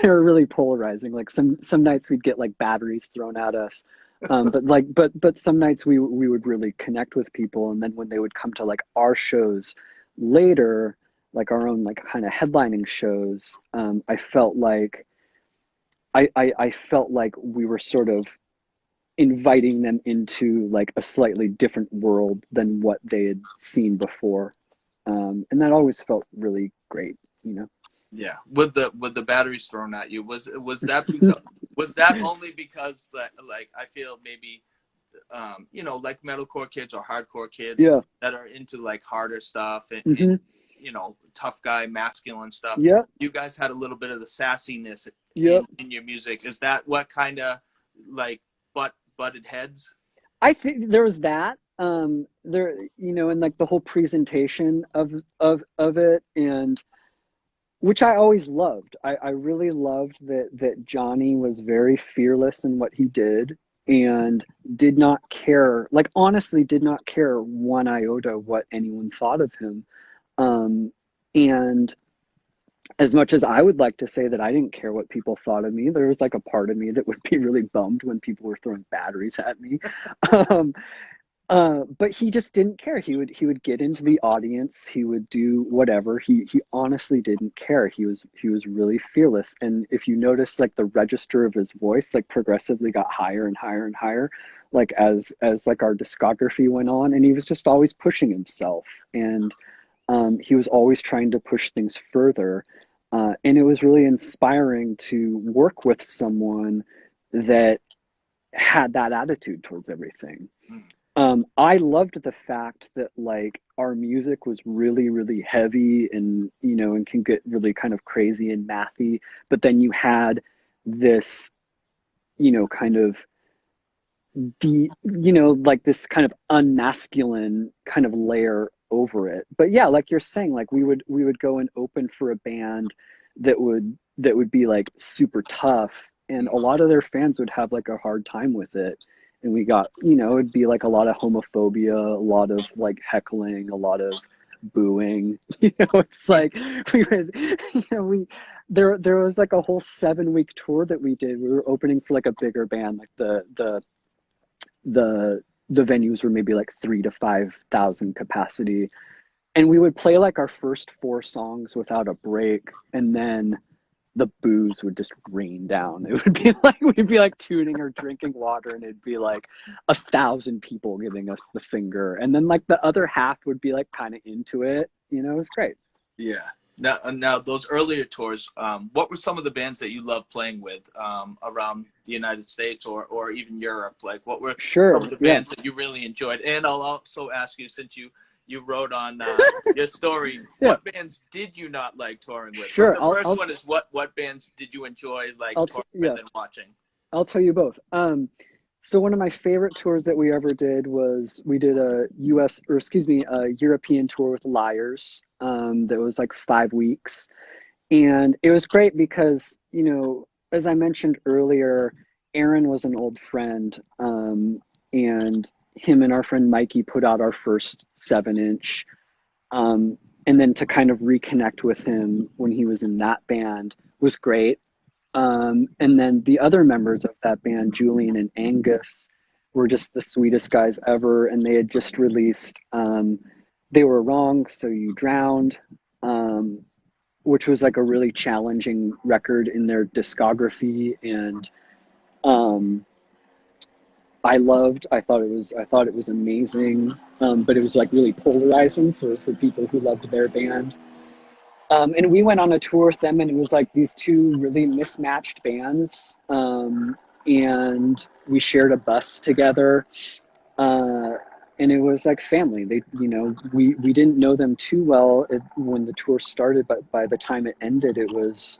they were really polarizing. Like, some nights we'd get like batteries thrown at us, but some nights we would really connect with people. And then when they would come to like our shows later, like our own like kind of headlining shows, I felt like we were sort of inviting them into like a slightly different world than what they had seen before. And that always felt really great, you know. Yeah, with the batteries thrown at you, was that because was that only because that, like, I feel maybe like metalcore kids or hardcore kids Yeah. that are into like harder stuff and Hmm. tough guy masculine stuff. Yep. You guys had a little bit of the sassiness Yep. in your music. Is that what kind of like butted heads? I think there was that. There, and like the whole presentation of it, and which I always loved. I really loved that Johnny was very fearless in what he did, and did not care, like, honestly did not care one iota what anyone thought of him. And as much as I would like to say that I didn't care what people thought of me, there was like a part of me that would be really bummed when people were throwing batteries at me. Um, but he just didn't care. He would get into the audience. He would do whatever. He honestly didn't care. He was really fearless. And if you notice, like, the register of his voice like progressively got higher and higher and higher, like as like our discography went on, and he was just always pushing himself. And he was always trying to push things further. And it was really inspiring to work with someone that had that attitude towards everything. Mm. I loved the fact that, like, our music was really, really heavy, and can get really kind of crazy and mathy. But then you had this, kind of like this kind of unmasculine kind of layer over it. But yeah, like you're saying, like we would go and open for a band that would be like super tough, and a lot of their fans would have like a hard time with it. And we got, it'd be like a lot of homophobia, a lot of like heckling, a lot of booing. It's like we would, we there was like a whole 7 week tour that we did. We were opening for like a bigger band, like the venues were maybe like 3 to 5 thousand capacity, and we would play like our first 4 songs without a break, and then the booze would just rain down. It would be like we'd be like tuning or drinking water, and it'd be like 1,000 people giving us the finger, and then like the other half would be like kind of into it. It was great. Yeah. Now those earlier tours, what were some of the bands that you loved playing with around the United States or even Europe? Like, what were some of Sure. the Yeah. bands that you really enjoyed? And I'll also ask you, since you wrote on your story, Yeah. what bands did you not like touring with? Like, Sure. the first one is what bands did you enjoy like touring Yeah, with and watching? I'll tell you both. So one of my favorite tours that we ever did was we did a U.S. or excuse me, a European tour with Liars. that was like 5 weeks. And it was great because, as I mentioned earlier, Aaron was an old friend, and him and our friend Mikey put out our first 7 inch. And then to kind of reconnect with him when he was in that band was great. And then the other members of that band, Julian and Angus, were just the sweetest guys ever. And they had just released They Were Wrong, So You Drowned, which was like a really challenging record in their discography. And um, I thought it was amazing. But it was like really polarizing for people who loved their band. And we went on a tour with them, and it was like these two really mismatched bands. And we shared a bus together. Uh, and it was like family. We didn't know them too well when the tour started, but by the time it ended, it was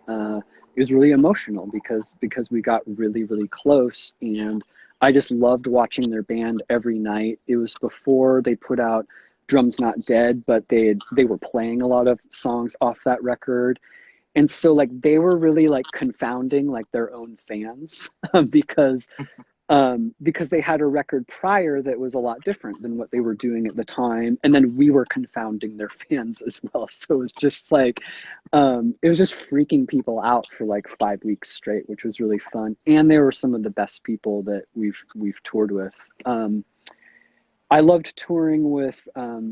really emotional because we got really, really close. And I just loved watching their band every night. It was before they put out Drum's Not Dead, but they were playing a lot of songs off that record. And so like they were really like confounding like their own fans because they had a record prior that was a lot different than what they were doing at the time, and then we were confounding their fans as well. So it was just like it was just freaking people out for like 5 weeks straight, which was really fun. And they were some of the best people that we've toured with. I loved touring with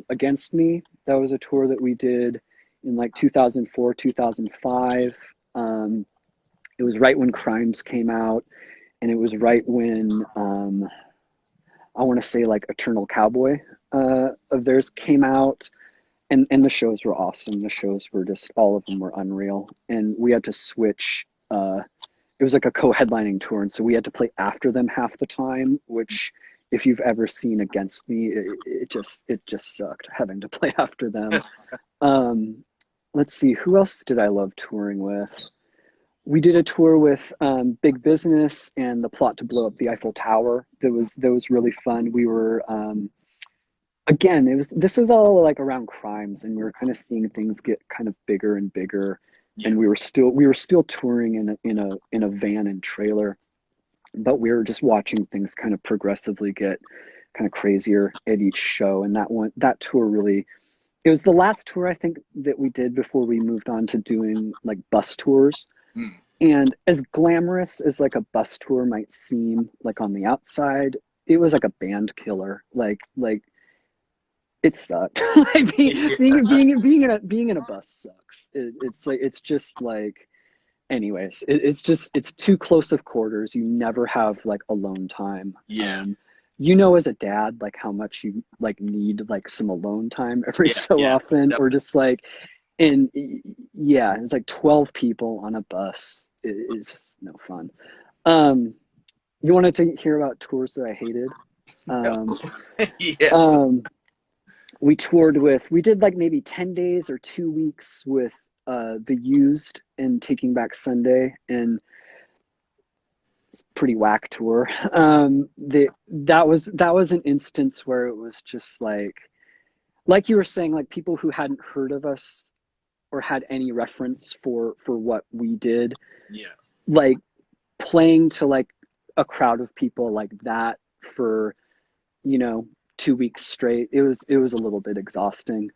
Against Me. That was a tour that we did in like 2004, 2005. It was right when Crimes came out, and it was right when I want to say like Eternal Cowboy of theirs came out. And the shows were awesome. The shows were just, all of them were unreal. And we had to switch. It was like a co-headlining tour, and so we had to play after them half the time, which if you've ever seen Against Me, it just sucked having to play after them. Um, let's see, who else did I love touring with? We did a tour with Big Business and the plot to blow up the Eiffel Tower. That was really fun. We were again, this was all like around Crimes, and we were kind of seeing things get kind of bigger and bigger. Yeah. And we were still touring in a van and trailer, but we were just watching things kind of progressively get kind of crazier at each show. And that tour really, it was the last tour I think that we did before we moved on to doing like bus tours. Mm. And as glamorous as like a bus tour might seem like on the outside, it was like a band killer. Like it sucked. Like being in a bus sucks. It's just like, anyways, it's too close of quarters. You never have like alone time. Yeah. As a dad, like how much you like need like some alone time every Yeah. so Yeah. often, or Definitely. just like, and yeah, it's like 12 people on a bus. It's no fun. Um, you wanted to hear about tours that I hated? No. Um, Yes. um, we did like maybe 10 days or 2 weeks with The Used and Taking Back Sunday, and it's a pretty whack tour. That was an instance where it was just like you were saying, like people who hadn't heard of us or had any reference for what we did, Yeah. like playing to like a crowd of people like that for you know 2 weeks straight. It was a little bit exhausting.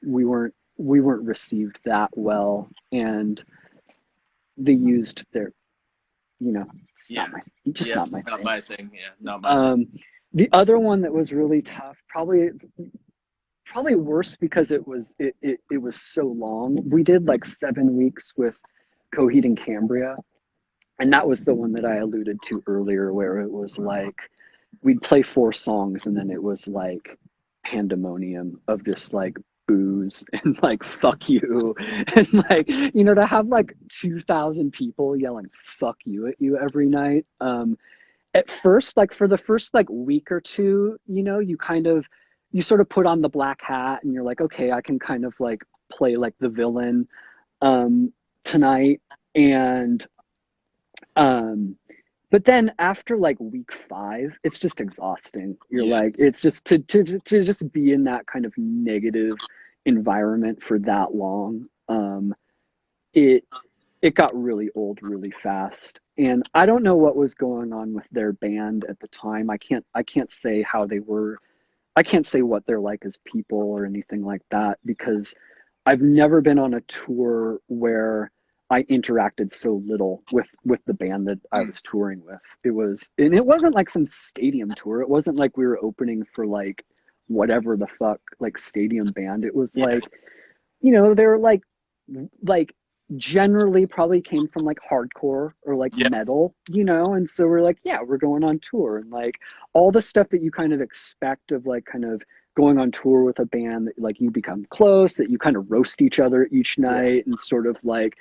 We weren't received that well, and they used their it's Yeah. not my just Yeah. not my Not thing. my thing. Yeah. Not my thing. um the other one that was really tough, probably worse because it was so long. We did like 7 weeks with Coheed and Cambria, and that was the one that I alluded to earlier, where it was like we'd play 4 songs, and then it was like pandemonium of this like booze and like fuck you, and like to have like 2,000 people yelling fuck you at you every night. At first, like for the first like week or two, you sort of put on the black hat, and you're like, okay, I can kind of like play like the villain um tonight. And um but then after like week 5, it's just exhausting. You're Yeah. like, it's just to just be in that kind of negative environment for that long, it it got really old really fast. And I don't know what was going on with their band at the time. I can't say how they were. I can't say what they're like as people or anything like that, because I've never been on a tour where I interacted so little with the band that I was touring with. And it wasn't like some stadium tour. It wasn't like we were opening for like whatever the fuck like stadium band. It was Yeah. like, they were like generally probably came from like hardcore or like Yeah. metal, and so we're like, yeah, we're going on tour, and like all the stuff that you kind of expect of like kind of going on tour with a band, that like you become close, that you kind of roast each other each Yeah. night and sort of like,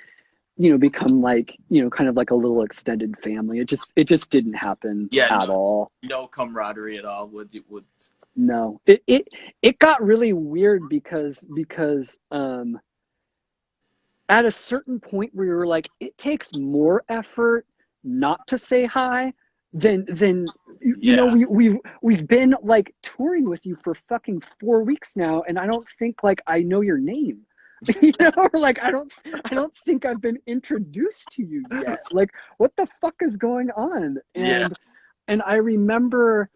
become like, kind of like a little extended family. It just didn't happen Yeah. at all. No camaraderie at all with. No, it got really weird because at a certain point we were like, it takes more effort not to say hi than Yeah. we've been like touring with you for fucking 4 weeks now, and I don't think like I know your name. Or like I don't think I've been introduced to you yet. Like, what the fuck is going on? Yeah. And I remember,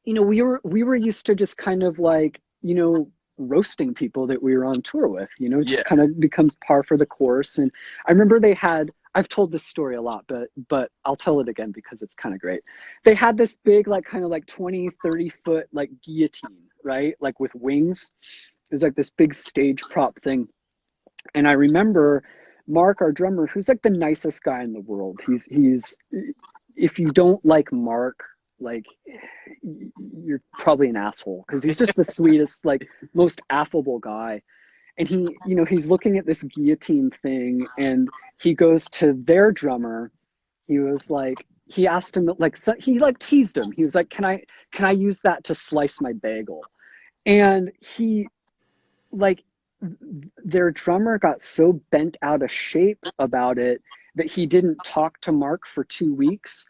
we were used to just kind of like, roasting people that we were on tour with. It Yeah. just kind of becomes par for the course. And I remember I've told this story a lot, but I'll tell it again because it's kind of great. They had this big, like kind of like 20-30 foot like guillotine, right? Like with wings. It was like this big stage prop thing. And I remember Mark, our drummer, who's like the nicest guy in the world. He's if you don't like Mark, like, you're probably an asshole, because he's just the sweetest, like most affable guy. And he's looking at this guillotine thing, and he goes to their drummer. He was like, he asked him, like, so he like teased him. He was like, can I use that to slice my bagel? And he like their drummer got so bent out of shape about it that he didn't talk to Mark for 2 weeks.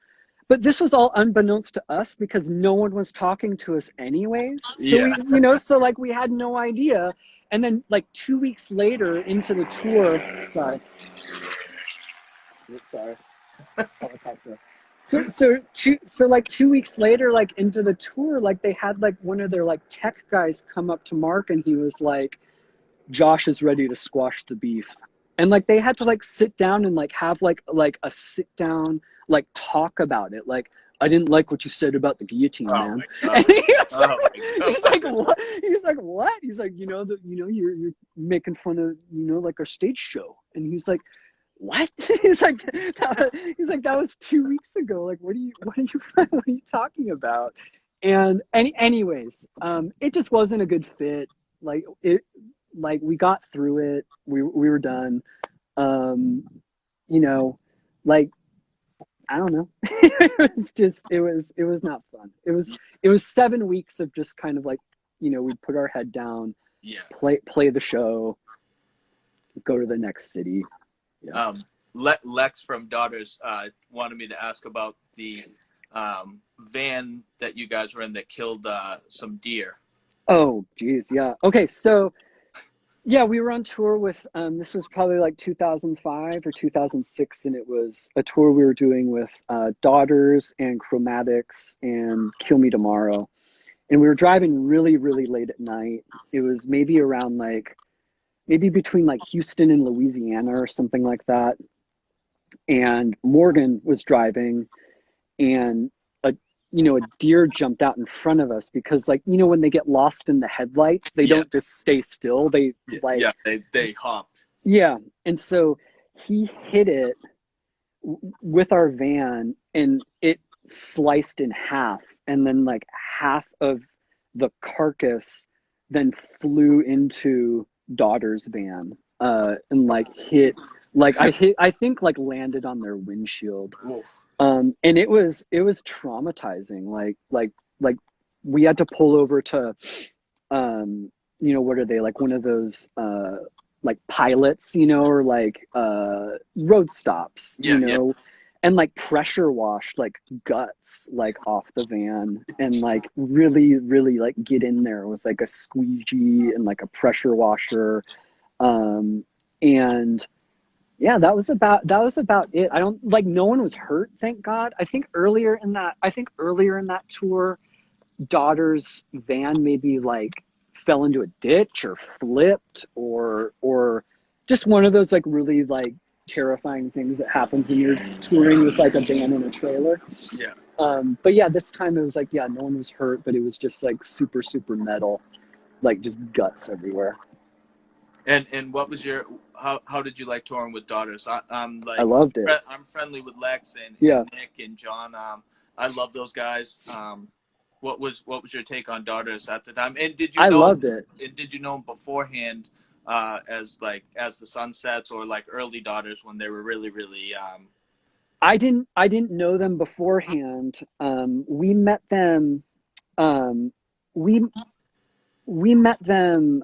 But this was all unbeknownst to us because no one was talking to us anyways. So Yeah. so like we had no idea. And then like 2 weeks later into the tour, sorry, helicopter. So like 2 weeks later, like into the tour, like they had like one of their like tech guys come up to Mark, and he was like, Josh is ready to squash the beef. And like they had to like sit down and like have like a sit down like talk about it. Like, I didn't like what you said about the guillotine, Oh man. my And god. Oh my he's like, god. what? He's like, what? He's like, you're making fun of, like our stage show. And he's like, what? That was 2 weeks ago. Like, what are you talking about? And anyways, it just wasn't a good fit. Like we got through it. We were done. Um, you know, like, I don't know. It was not fun. It was 7 weeks of just kind of like, we'd put our head down, Yeah. play the show, go to the next city. Yeah. Lex from Daughters wanted me to ask about the van that you guys were in that killed some deer. Oh, geez, yeah. Okay, so yeah, we were on tour with, this was probably like 2005 or 2006, and it was a tour we were doing with Daughters and Chromatics and Kill Me Tomorrow. And we were driving really, really late at night. It was maybe around like, maybe between like Houston and Louisiana or something like that. And Morgan was driving, and a deer jumped out in front of us, because like, when they get lost in the headlights, they Yeah. don't just stay still. They Yeah. like, Yeah. They hop. yeah. And so he hit it with our van, and it sliced in half, and then like half of the carcass then flew into Daughter's van, and like hit, like I think like landed on their windshield. Oof. And it was traumatizing. Like we had to pull over to, what are they, like one of those like pilots, or like road stops, Yeah. Yeah. and like pressure washed like guts like off the van, and like really really like get in there with like a squeegee and like a pressure washer. And yeah, that was about it. I don't like no one was hurt, thank God. I think earlier in that tour, daughter's van maybe like fell into a ditch or flipped, or just one of those like really like terrifying things that happens when you're touring with like a van in a trailer. Yeah. But yeah, this time it was like, yeah, no one was hurt, but it was just like super super metal, like just guts everywhere. And what was your how did you like touring with daughters? I loved it. I'm friendly with Lex Yeah, and Nick and John. I love those guys. What was your take on daughters at the time? And I loved it. did you know them beforehand, as the sunsets, or like early daughters when they were really really I didn't know them beforehand. We met them. Um, we we met them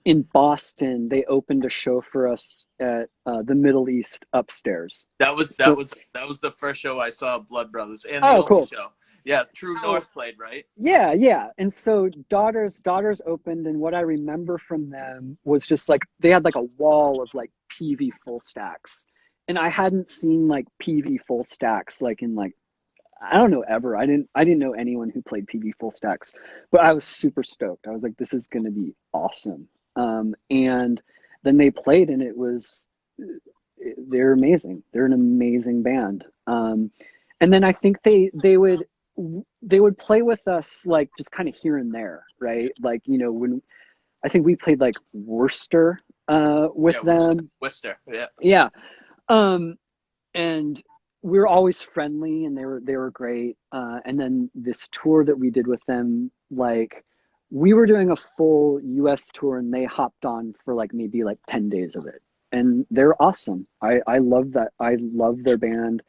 in Boston. They opened a show for us at the Middle East Upstairs. So, that was the first show I saw of Blood Brothers, and the oh, only cool. show. Yeah, True Oh, North played, right? yeah, yeah. And so daughters opened, and what I remember from them was just like they had like a wall of like PV full stacks, and I hadn't seen like PV full stacks like in like I don't know ever. I didn't know anyone who played PV full stacks, but I was super stoked. I was like, this is gonna be awesome. And then they played, and it was they're amazing. They're an amazing band. And then I think they would play with us like just kind of here and there, Yeah, right? Like when I think we played like Worcester with yeah, Worcester, them. Worcester. Yeah, Yeah. Um, and we were always friendly, and they were great. And then this tour that we did with them, like we were doing a full US tour, and they hopped on for like maybe like 10 days of it, and they're awesome. I love that. I love their band.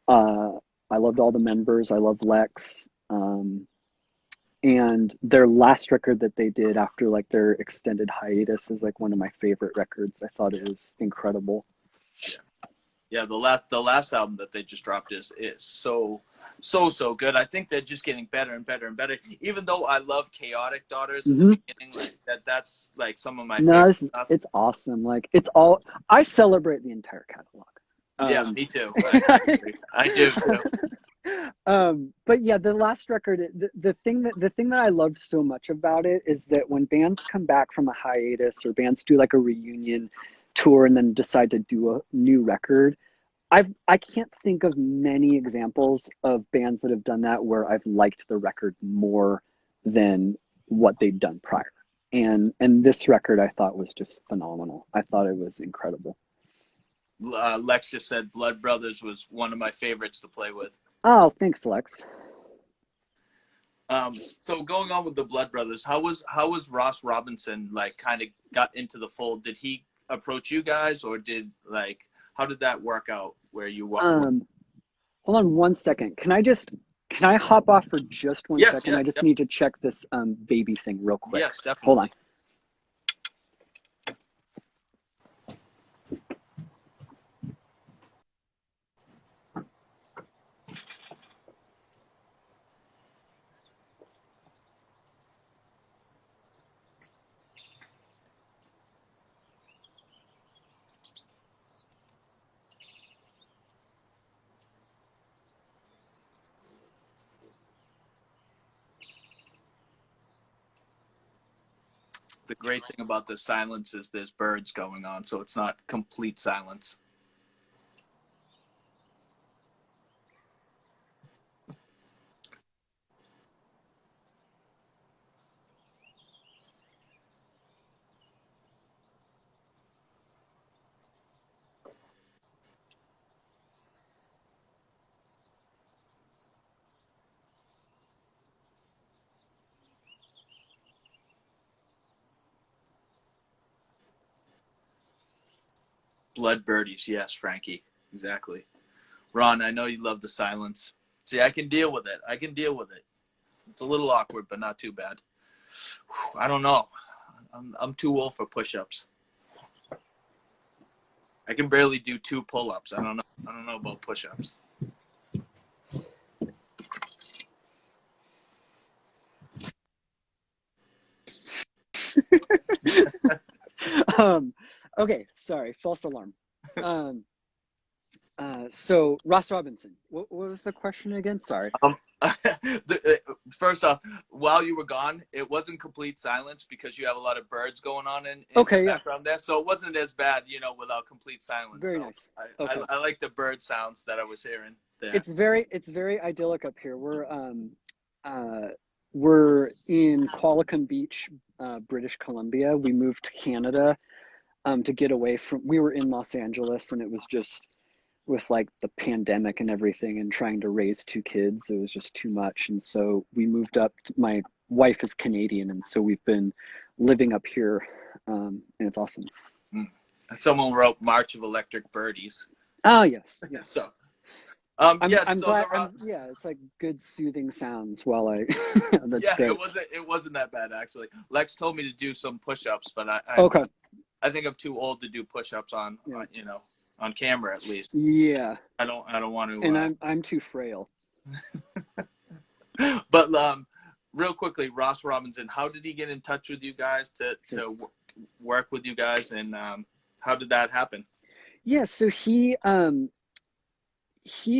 uh I loved all the members. I love Lex. And their last record that they did after like their extended hiatus is like one of my favorite records. I thought it yeah, was incredible. yeah. Yeah, the last album that they just dropped is so good. I think they're just getting better and better and better. Even though I love Chaotic Daughters in the Hmm. beginning, like that's like some of my No, favorite this is stuff. it's awesome. Like it's all I celebrate the entire catalog. Yeah, Um, me too. I agree. I do too. but yeah, the last record, the thing that I loved so much about it is that when bands come back from a hiatus, or bands do like a reunion tour and then decide to do a new record, I can't think of many examples of bands that have done that where I've liked the record more than what they'd done prior. And this record I thought was just phenomenal. I thought it was incredible. Lex just said Blood Brothers was one of my favorites to play with. Oh, thanks, Lex. So going on with the Blood Brothers, how was Ross Robinson like kind of got into the fold? Did he approach you guys, or how did that work out where you were? Um, Hold on one second. Can I hop off for just one Yes, second? yeah, I just yep, need to check this baby thing real quick. yes, Hold on. definitely. The great thing about the silence is there's birds going on, so it's not complete silence. Blood birdies, yes, Frankie, exactly. Ron, I know you love the silence. See, I can deal with it. I can deal with it. It's a little awkward, but not too bad. Whew, I don't know. I'm too old for push-ups. I can barely do 2 pull-ups. I don't know about push-ups. Okay, sorry, false alarm. So Ross Robinson, what was the question again? Sorry. First off, while you were gone, it wasn't complete silence because you have a lot of birds going on in Okay, the yeah. background there. So it wasn't as bad, without complete silence. Very So nice. Okay. I like the bird sounds that I was hearing there. It's very idyllic up here. We're in Qualicum Beach, British Columbia. We moved to Canada to get away from. We were in Los Angeles, and it was just with like the pandemic and everything, and trying to raise 2 kids, it was just too much. And so we moved up. My wife is Canadian, and so we've been living up here, and it's awesome. Someone wrote March of Electric Birdies. Oh yes, yes. So. I'm glad. It's like good soothing sounds while I. That's great. It wasn't that bad actually. Lex told me to do some push-ups, but Okay. I think I'm too old to do push-ups on on camera at least. Yeah. I don't want to. And I'm too frail. But real quickly, Ross Robinson, how did he get in touch with you guys to work with you guys, and how did that happen? Yeah. So he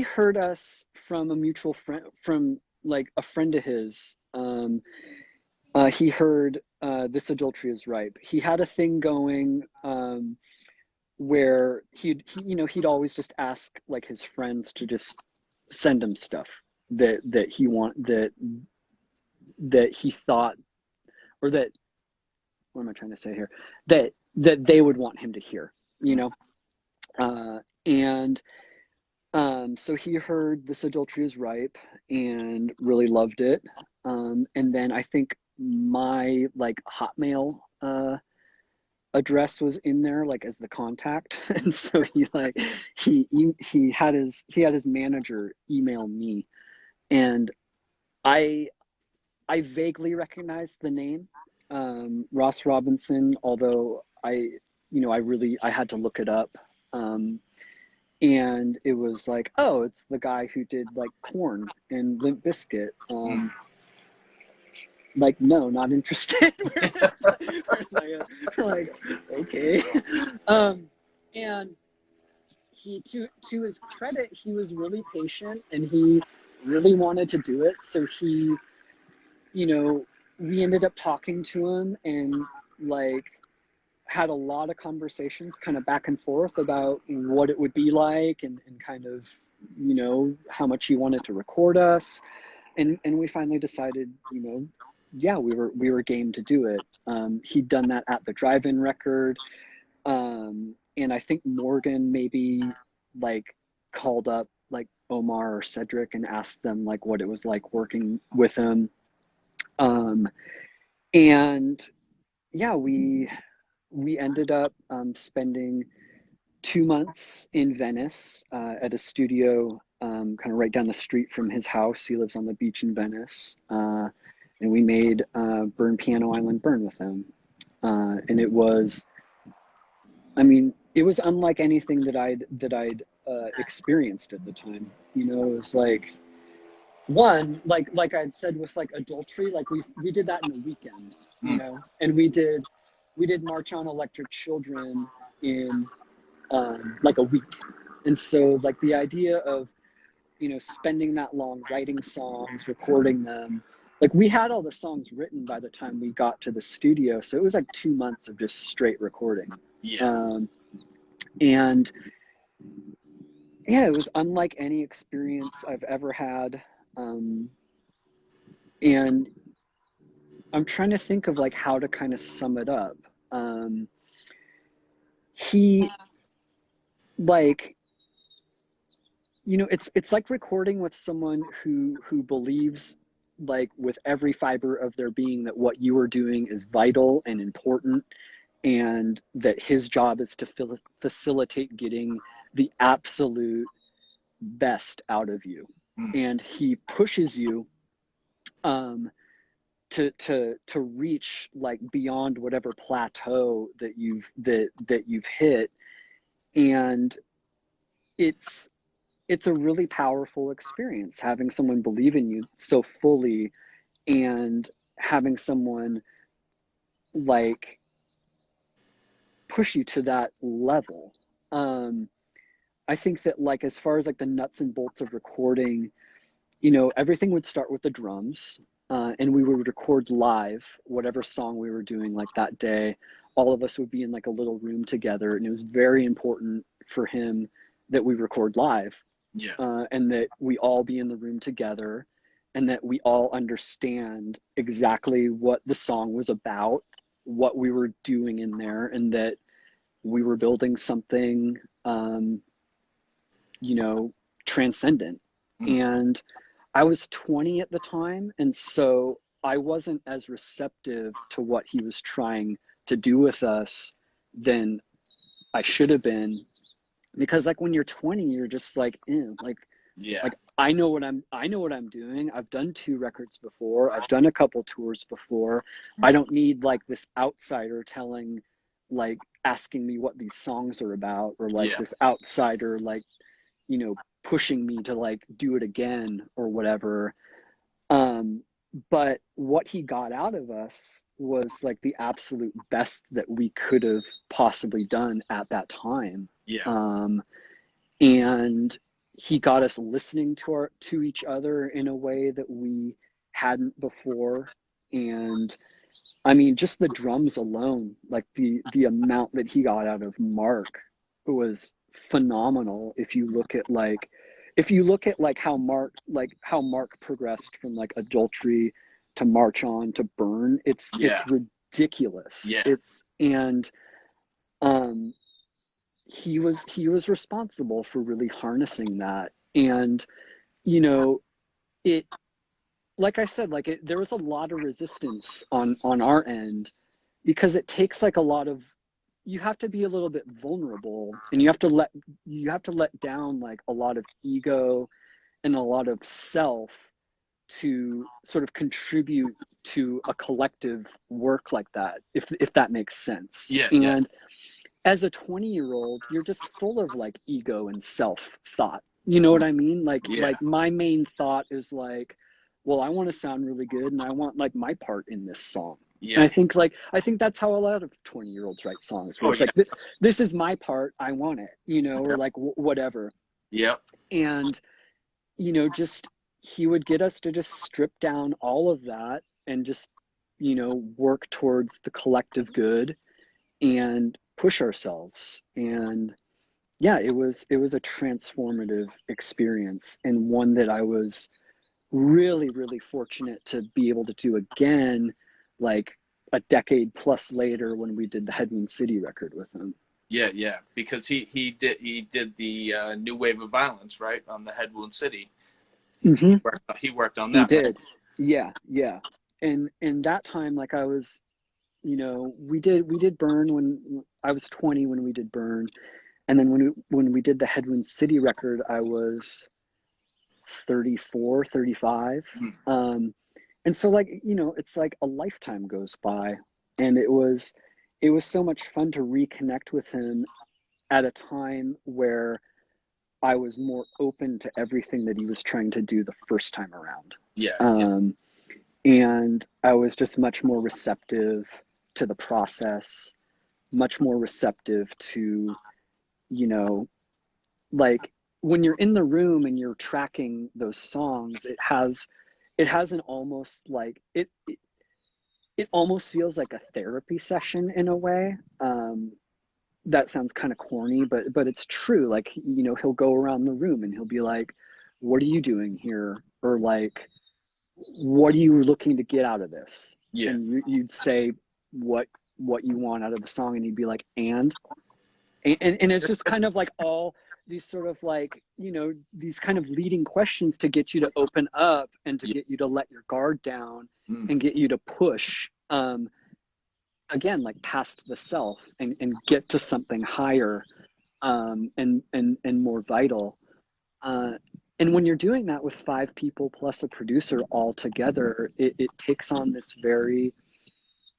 heard us from a mutual friend, from like a friend of his. He heard This Adultery is Ripe. He had a thing going where he'd always just ask like his friends to just send him stuff that he thought, or that, what am I trying to say here? That they would want him to hear, and so he heard This Adultery is Ripe and really loved it. And then I think my like Hotmail address was in there like as the contact. And so he had his manager email me, and I vaguely recognized the name Ross Robinson, although I had to look it up. And it was like, oh, it's the guy who did like Korn and Limp Bizkit. Like, no, not interested. We're like, okay. And he, to his credit, he was really patient and he really wanted to do it. So he, we ended up talking to him and like had a lot of conversations kind of back and forth about what it would be like, and kind of, how much he wanted to record us. And we finally decided, yeah, we were game to do it. He'd done that at the Drive-In record. And I think Morgan maybe like called up like Omar or Cedric and asked them like what it was like working with him. And yeah, we ended up spending 2 months in Venice at a studio kind of right down the street from his house. He lives on the beach in Venice. And we made Burn Piano Island Burn with him. And it was unlike anything that I'd experienced at the time. It was like, one, like I'd said with like Adultery, like we did that in a weekend, and we did March on Electric Children in like a week. And so like the idea of, spending that long writing songs, recording them, like we had all the songs written by the time we got to the studio. So it was like 2 months of just straight recording. Yeah. And yeah, it was unlike any experience I've ever had. And I'm trying to think of like how to kind of sum it up. He like, it's like recording with someone who believes like with every fiber of their being that what you are doing is vital and important, and that his job is to facilitate getting the absolute best out of you. And he pushes you to reach like beyond whatever plateau that you've hit, And it's it's a really powerful experience having someone believe in you so fully, and having someone like push you to that level. um I think that, like, as far as like the nuts and bolts of recording, everything would start with the drums, and we would record live whatever song we were doing like that day. All of us would be in like a little room together, and it was very important for him that we record live, Yeah. and that we all be in the room together, and that we all understand exactly what the song was about, what we were doing in there, and that we were building something, um, you know, transcendent. Mm. And I was 20 at the time, and so I wasn't as receptive to what he was trying to do with us than I should have been, because like when you're 20, you're just like, Yeah. like I know what I'm doing. I've done 2 records before. I've done a couple tours before. I don't need like this outsider telling, like, asking me what these songs are about, or like Yeah. this outsider, like, pushing me to like do it again or whatever. um but what he got out of us was like the absolute best that we could have possibly done at that time. Yeah. um and he got us listening to each other in a way that we hadn't before. And I mean, just the drums alone, like the amount that he got out of Mark was phenomenal. If you look at like how Mark progressed from like Adultery to March On to Burn, it's Yeah. ridiculous. Yeah. It's and um he was responsible for really harnessing that. And you know it like I said, like there was a lot of resistance on our end, because it takes like a lot of, you have to be a little bit vulnerable, and you have to let down like a lot of ego and a lot of self to sort of contribute to a collective work like that, if that makes sense. Yeah. Yeah. And as a 20-year-old, you're just full of like ego and self thought. You know what I mean? Yeah. Like my main thought is like, well, I want to sound really good, and I want like my part in this song. And Yeah. I think that's how a lot of 20-year-olds write songs, where Oh it's yeah. like, this is my part, I want it, or like whatever. Yep. And just, he would get us to just strip down all of that, and just work towards the collective good, and push ourselves. And yeah, it was a transformative experience, and one that I was really, really fortunate to be able to do again, like a decade plus later, when we did the Headwind City record with him. Yeah. Yeah. Because he did the New Wave of Violence, right, on the Head Wound City. Hmm. He worked on He that, right? did. Yeah, yeah. And that time, like, I was, we did Burn when I was 20, when we did Burn. And then when we did the Headwind City record, I was 34, 35. Mm. And so, like, it's like a lifetime goes by, and it was so much fun to reconnect with him at a time where I was more open to everything that he was trying to do the first time around. Yeah. Yeah. Um, and I was just much more receptive to the process, much more receptive to, you know, like, when you're in the room and you're tracking those songs, it has an almost like it almost feels like a therapy session in a way. That sounds kind of corny, but it's true. Like, he'll go around the room and he'll be like, "What are you doing here?" Or like, "What are you looking to get out of this?" Yeah. And you'd say what you want out of the song, and he'd be like, and it's just kind of like all these sort of like, these kind of leading questions to get you to open up, and to Yeah. get you to let your guard down, Mm. and get you to push, again, like past the self, and get to something higher, and more vital. uh, and when you're doing that with 5 people plus a producer all together, it takes on this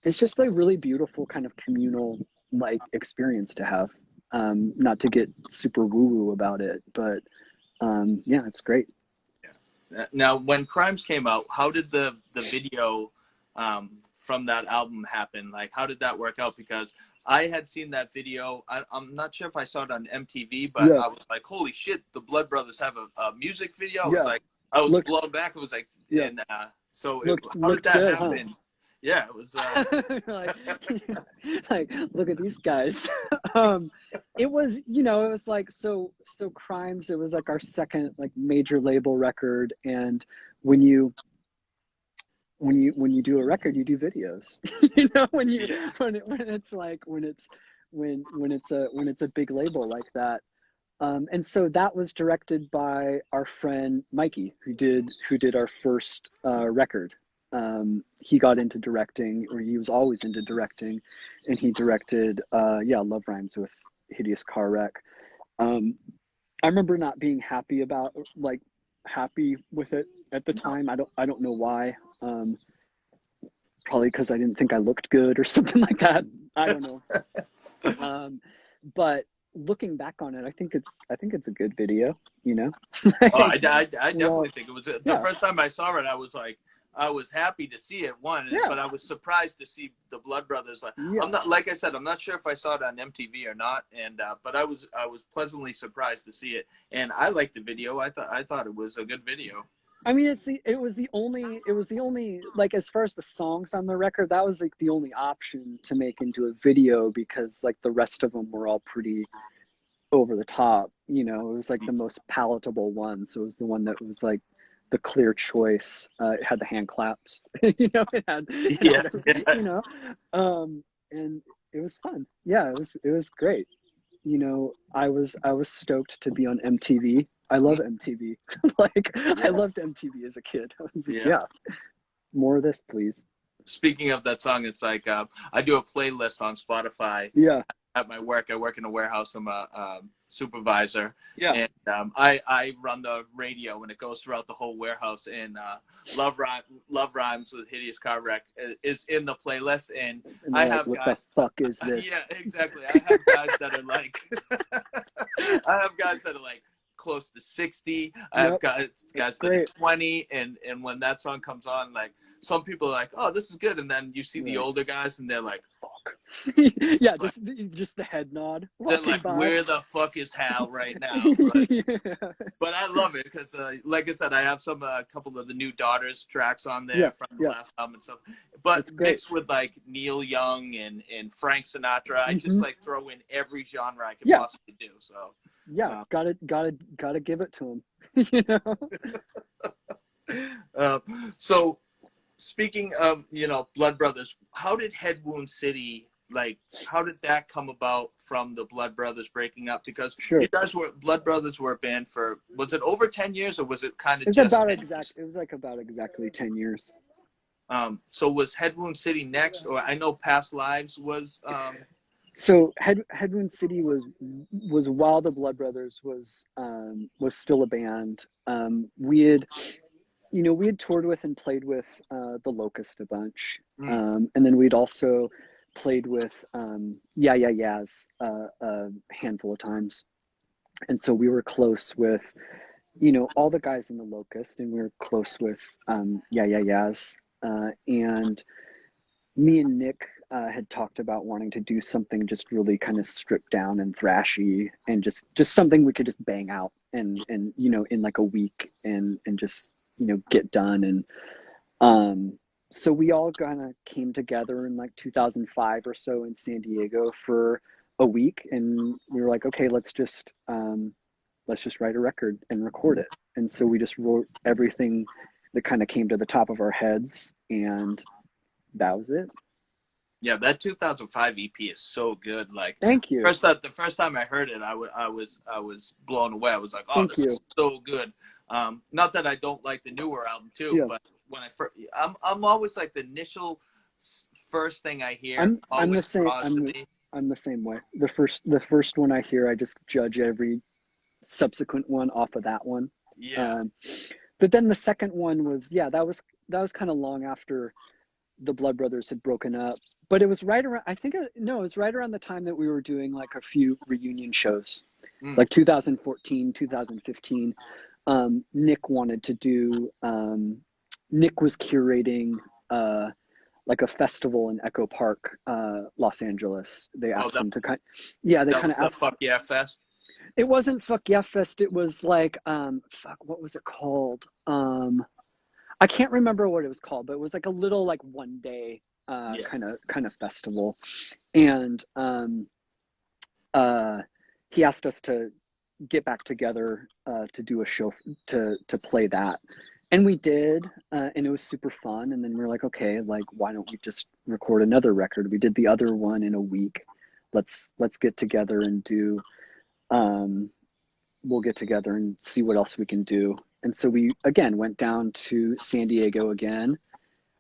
it's just a really beautiful kind of communal like experience to have. Not to get super woo-woo about it, but yeah, it's great. Now, when Crimes came out, how did the video from that album happen? Like, how did that work out? Because I had seen that video. I'm not sure if I saw it on MTV, but Yeah, I was like, "Holy shit! The Blood Brothers have a music video." yeah. I was Looked, blown back. It was like, yeah, and so how did looked that good, huh? happen? Yeah, it was. Like, like, look at these guys. um, it was, you know, it was like so Crimes. It was like our second like major label record, and when you when you do a record, you do videos. You know, Yeah. when it's like when it's a big label like that. And so that was directed by our friend Mikey, who did our first record. He got into directing, or he was always into directing, and he directed yeah, Love Rhymes with Hideous Car Wreck. Um, I remember not being happy with it at the No. time. I don't know why. Probably because I didn't think I looked good or something like that. I don't know. But looking back on it, I think it's a good video. You know, Oh, like, I we definitely all, think it was the yeah, first time I saw it. I was like, I was happy to see it, yeah, but I was surprised to see the Blood Brothers. Like, yeah. I'm not, like I said, I'm not sure if I saw it on MTV or not, and but I was pleasantly surprised to see it, and I liked the video. I thought it was a good video. I mean, it was the only like as far as the songs on the record, that was like the only option to make into a video because like the rest of them were all pretty over the top. You know, it was like the most palatable one. So it was the one that was like the clear choice. It had the hand claps, you know, it Yeah, had everything, yeah. you know, and it was fun. Yeah, it was great. You know, I was stoked to be on MTV. I love MTV. Like I Yeah, loved MTV as a kid. I was like, yeah. yeah, more of this, please. Speaking of that song, it's like I do a playlist on Spotify Yeah, at my work. I work in a warehouse. I'm a supervisor, yeah. and I run the radio, and it goes throughout the whole warehouse. And Love Rhymes with Hideous Car Wreck is in the playlist. And And they're I like, have what the guys. fuck is Yeah, this? exactly. I have guys that are like, I have guys that are like close to 60. I have Yep, it's guys that are great. 20, and when that song comes on, like some people are like, "Oh, this is good," and then you see the Right. older guys, and they're like, Fuck. Yeah, like just the head nod they're walking like, by. "Where the fuck is Hal right now?" Yeah. But I love it because, like I said, I have some couple of the New Daughters tracks on Yeah, there from the yeah, last album and stuff. But it's great. mixed with like Neil Young and Frank Sinatra, I just Hmm. like throw in every genre I could Yeah, possibly do. So, yeah, uh, gotta give it to him. You know? uh, so speaking of Blood Brothers, how did Head Wound City, like, how did that come about from the Blood Brothers breaking up? Because you Sure. guys were Blood Brothers were a band for, was it over 10 years, or was it kind of It's just about 10 years? it was like about exactly 10 years. So was Head Wound City next, or I know Past Lives was So Headwind City was while the Blood Brothers was still a band. We had, you know, we had toured with and played with the Locust a bunch, mm, and then we'd also played with Yeah Yeah Yeahs a handful of times, and so we were close with, you know, all the guys in the Locust, and we were close with Yeah Yeah Yeahs, and me and Nick had talked about wanting to do something just really kind of stripped down and thrashy, and just something we could just bang out and you know, in like a week and just, you know, get done. And so we all kind of came together in like 2005 or so in San Diego for a week, and we were like, okay, let's just write a record and record it. And so we just wrote everything that kind of came to the top of our heads, and that was it. yeah, that 2005 EP is so good. Like Thank you. the first time I heard it, I was blown away. I was like, oh, Thank this is you. so good. Not that I don't like the newer album too, Yeah. but when I first, I'm always like the initial first thing I hear I'm the always same draws to me. I'm the same way. The first one I hear, I just judge every subsequent one off of that one. Yeah, Um, but then the second one was, yeah, that was kind of long after the Blood Brothers had broken up, but it was right around, I think, no, it was right around the time that we were doing like a few reunion shows, Mm. like 2014, 2015. Nick wanted to do, Nick was curating like a festival in Echo Park, Los Angeles. They Oh, asked him to yeah, they that kind was of the asked. Fuck Yeah Fest. It wasn't Fuck Yeah Fest. It was like, fuck, what was it called? I can't remember what it was called, but it was like a little like 1 day Yeah. kind of festival, and uh, he asked us to get back together to do a show to play that, and we did, and it was super fun. And then we were like, okay, like why don't we just record another record? We did the other one in a week. Let's get together and do. Um, we'll get together and see what else we can do. And so we again went down to San Diego again,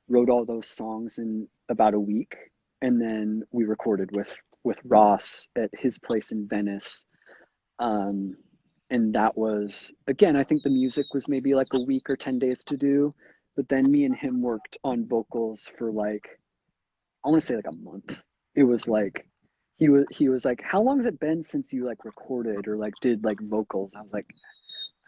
wrote all those songs in about a week, and then we recorded with Ross at his place in Venice. Um, and that was again, I think the music was maybe like a week or 10 days to do, but then me and him worked on vocals for like I want to say like a month. It was like he was like, how long has it been since you like recorded or like did like vocals? I was like,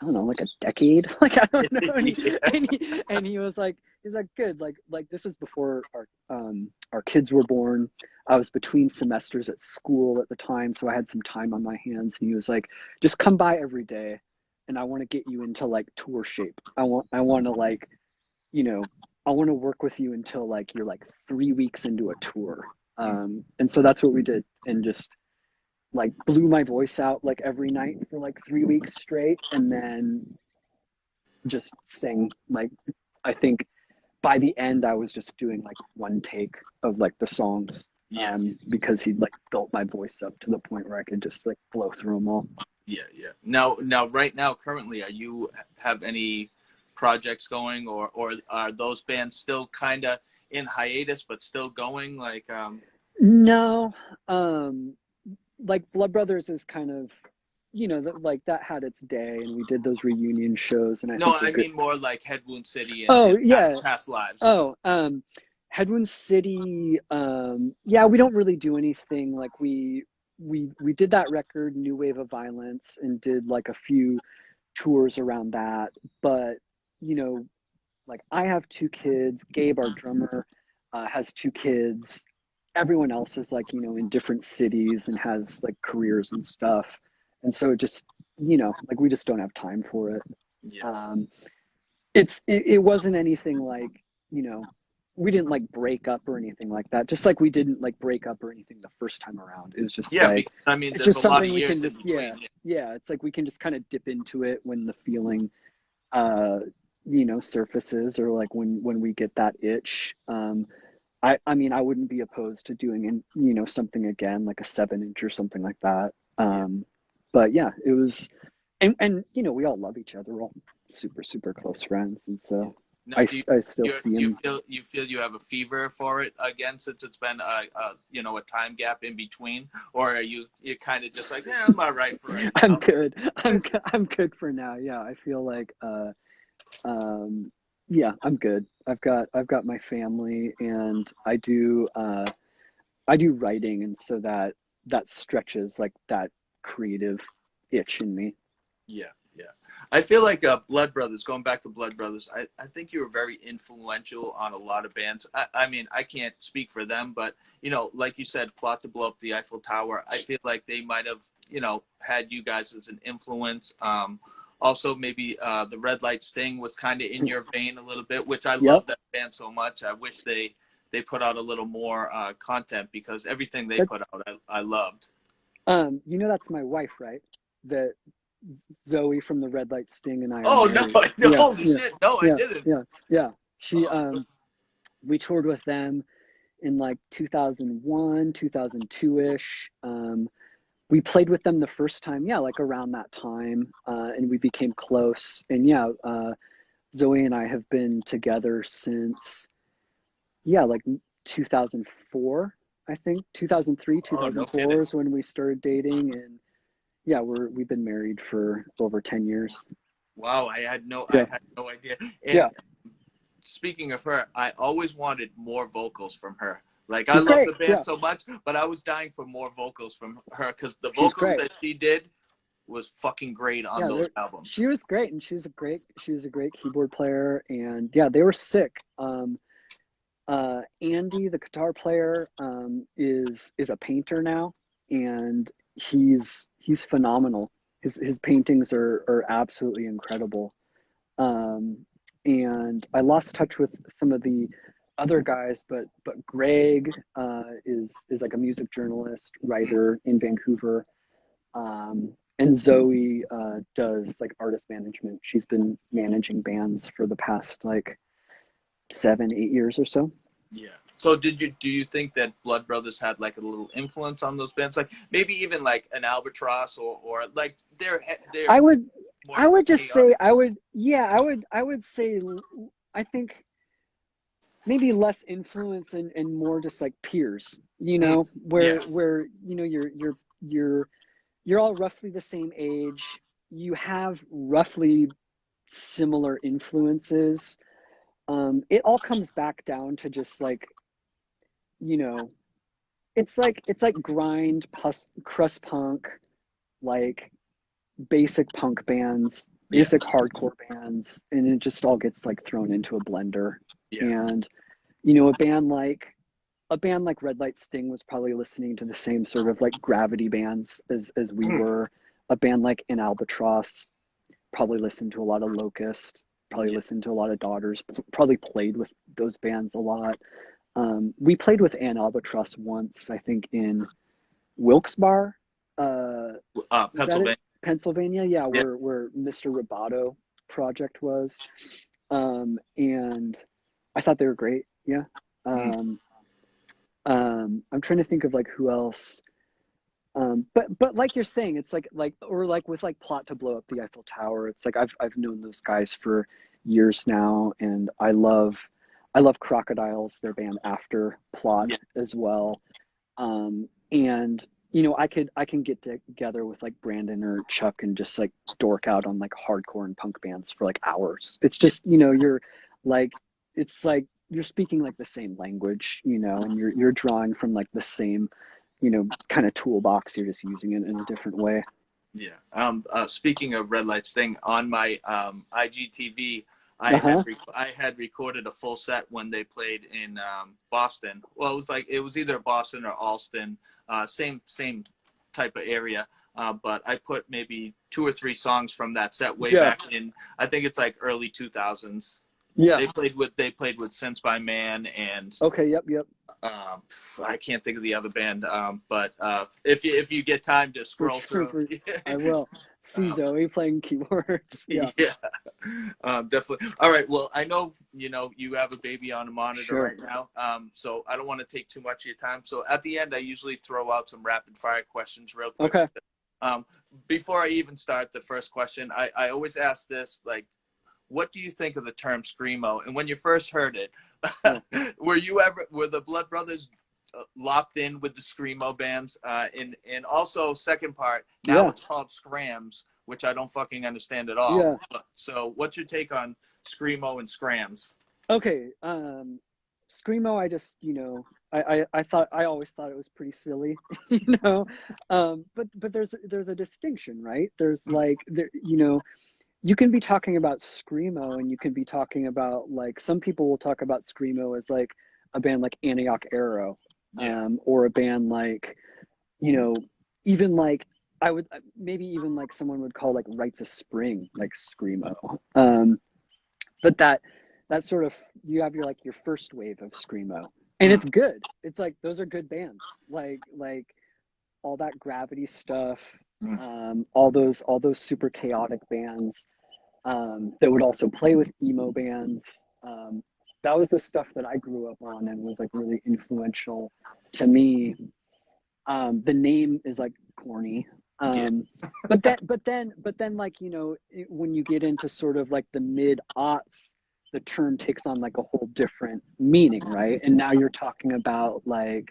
I don't know, like a decade. Like I don't know. Yeah. And he was like, he's like, good. Like this was before our kids were born. I was between semesters at school at the time, so I had some time on my hands. And he was like, just come by every day, and I want to get you into like tour shape. I want to like, you know, I want to work with you until like you're like 3 weeks into a tour. Mm. And so that's what we did, and just like blew my voice out like every night for like 3 weeks straight, and then just sang like I think by the end I was just doing like one take of like the songs, Yeah. because he'd like built my voice up to the point where I could just like blow through them all. Yeah. Yeah. Now, right now, currently, are you have any projects going, or are those bands still kind of in hiatus but still going? Like, No, um, like Blood Brothers is kind of, like that had its day, and we did those reunion shows, and I no, think they're I good. mean more like Head Wound City Oh and yeah. past lives. Oh, Headwind City. Yeah, we don't really do anything. Like we did that record, New Wave of Violence, and did like a few tours around that. But you know, like I have two kids. Gabe, our drummer, has two kids. Everyone else is like in different cities and has like careers and stuff. And so it just like we just don't have time for it. Yeah. Um, it wasn't anything like you know we didn't like break up or anything like that, just like we didn't like break up or anything the first time around. It was just Yeah, like because I mean, it's there's a just lot of something we can years in just yeah, between. Yeah. yeah, it's like we can just kind of dip into it when the feeling uh surfaces, or like when we get that itch. I mean I wouldn't be opposed to doing something again, like a 7 inch or something like that. Yeah. But yeah, it was, and we all love each other. We're all super super close friends, and Yeah. so Now, I still see him. you feel you have a fever for it again, since it's been a time gap in between, or are you kind of just like, yeah, I'm all right for right I'm now? good. I'm good for now. Yeah, I feel like um yeah, I'm good. I've got my family, and I do writing, and so that stretches like that creative itch in me. Yeah, yeah. I feel like Blood Brothers, going back to Blood Brothers, I think you were very influential on a lot of bands. I mean, I can't speak for them, but, like you said, Plot to Blow Up the Eiffel Tower, I feel like they might have, had you guys as an influence. Also, maybe the Red Light Sting was kind of in your vein a little bit, which I Yep. love that band so much. I wish they put out a little more content, because everything they put That's out, I loved. that's my wife, right? That Zoe from the Red Light Sting and I are Oh, no, married. no, Yeah, holy yeah, shit. No, I yeah, didn't. yeah, yeah. She Oh, we toured with them in like 2001, 2002-ish. We played with them the first time, yeah, like around that time, and we became close. And yeah, Zoe and I have been together since, yeah, like 2004, I think. 2003, oh, no kidding. 2004 is when we started dating, and yeah, we've been married for over 10 years. Wow, Yeah, I had no idea. yeah. And speaking of her, I always wanted more vocals from her. Like I She's love great. the band Yeah, so much, but I was dying for more vocals from her because the she's vocals great. that she did was fucking great on Yeah, those albums. she was great, and she was a great keyboard player, and yeah, they were sick. Andy, the guitar player, is a painter now, and he's phenomenal. His paintings are absolutely incredible. Um, and I lost touch with some of the other guys, but Greg is like a music journalist, writer in Vancouver. And Zoe does like artist management. She's been managing bands for the past like 7, 8 years or so. Yeah. So do you think that Blood Brothers had like a little influence on those bands, like maybe even like an Albatross or like they're I would more I would just say chaotic? I would say I think maybe less influence and more just like peers, Mm, yeah. where you're you're all roughly the same age. You have roughly similar influences. It all comes back down to just like, you know, it's like grind, crust punk, like basic punk bands, Yeah. basic hardcore bands, and it just all gets like thrown into a blender. Yeah. And a band like Red Light Sting was probably listening to the same sort of like gravity bands as we Mm, were. A band like An Albatross probably listened to a lot of Locust, probably yeah. listened to a lot of Daughters, probably played with those bands a lot. We played with An Albatross once, I think, in Wilkes-Barre. Is that it? Pennsylvania. Pennsylvania? Yeah, Yeah. where Mr. Roboto project was. And I thought they were great. Yeah. Mm, Um, I'm trying to think of like who else. But like you're saying, it's like or like with like Plot to Blow Up the Eiffel Tower. It's like I've known those guys for years now, and I love Crocodiles, their band after yeah. Plot as well. And I can get together with like Brandon or Chuck and just like dork out on like hardcore and punk bands for like hours. It's Yeah. just, you're like it's like you're speaking like the same language, and you're drawing from like the same, kind of toolbox. You're just using it in a different way. Yeah. Speaking of Red Light Sting, on my IGTV, Uh-huh. I had recorded a full set when they played in Boston. Well, it was either Boston or Alston, same type of area. But I put maybe two or three songs from that set way Yeah. back in. I think it's like early 2000s. Yeah. They played with Sense by Man and Okay. Yep. Yep. um, I can't think of the other band, but if you get time to For scroll sure. through, I will see um, Zoe playing keyboards. Yeah. yeah, definitely. All right. Well, I know you have a baby on a monitor Sure. right now, so I don't want to take too much of your time. So at the end, I usually throw out some rapid fire questions real quick. Okay. Um, Before I even start the first question, I always ask this, like, what do you think of the term screamo? And when you first heard it, Yeah. were the Blood Brothers locked in with the screamo bands? And also, second part, now Yeah. it's called scrams, which I don't fucking understand at all. Yeah. So, what's your take on screamo and scrams? Okay. Screamo, I just, I thought I always thought it was pretty silly, you know. But there's a distinction, right? There's like you can be talking about screamo and you can be talking about like some people will talk about screamo as like a band like Antioch Arrow, Yeah, or a band like, you know, even like I would maybe even like someone would call like Rites of Spring like screamo. But that sort of you have your like your first wave of screamo, and mm, it's good. It's like those are good bands, like all that Gravity stuff, mm, all those super chaotic bands, that would also play with emo bands. um, that was the stuff that I grew up on and was like really influential to me. The name is like corny. yeah, But then like, when you get into sort of like the mid aughts, the term takes on like a whole different meaning, right? And now you're talking about like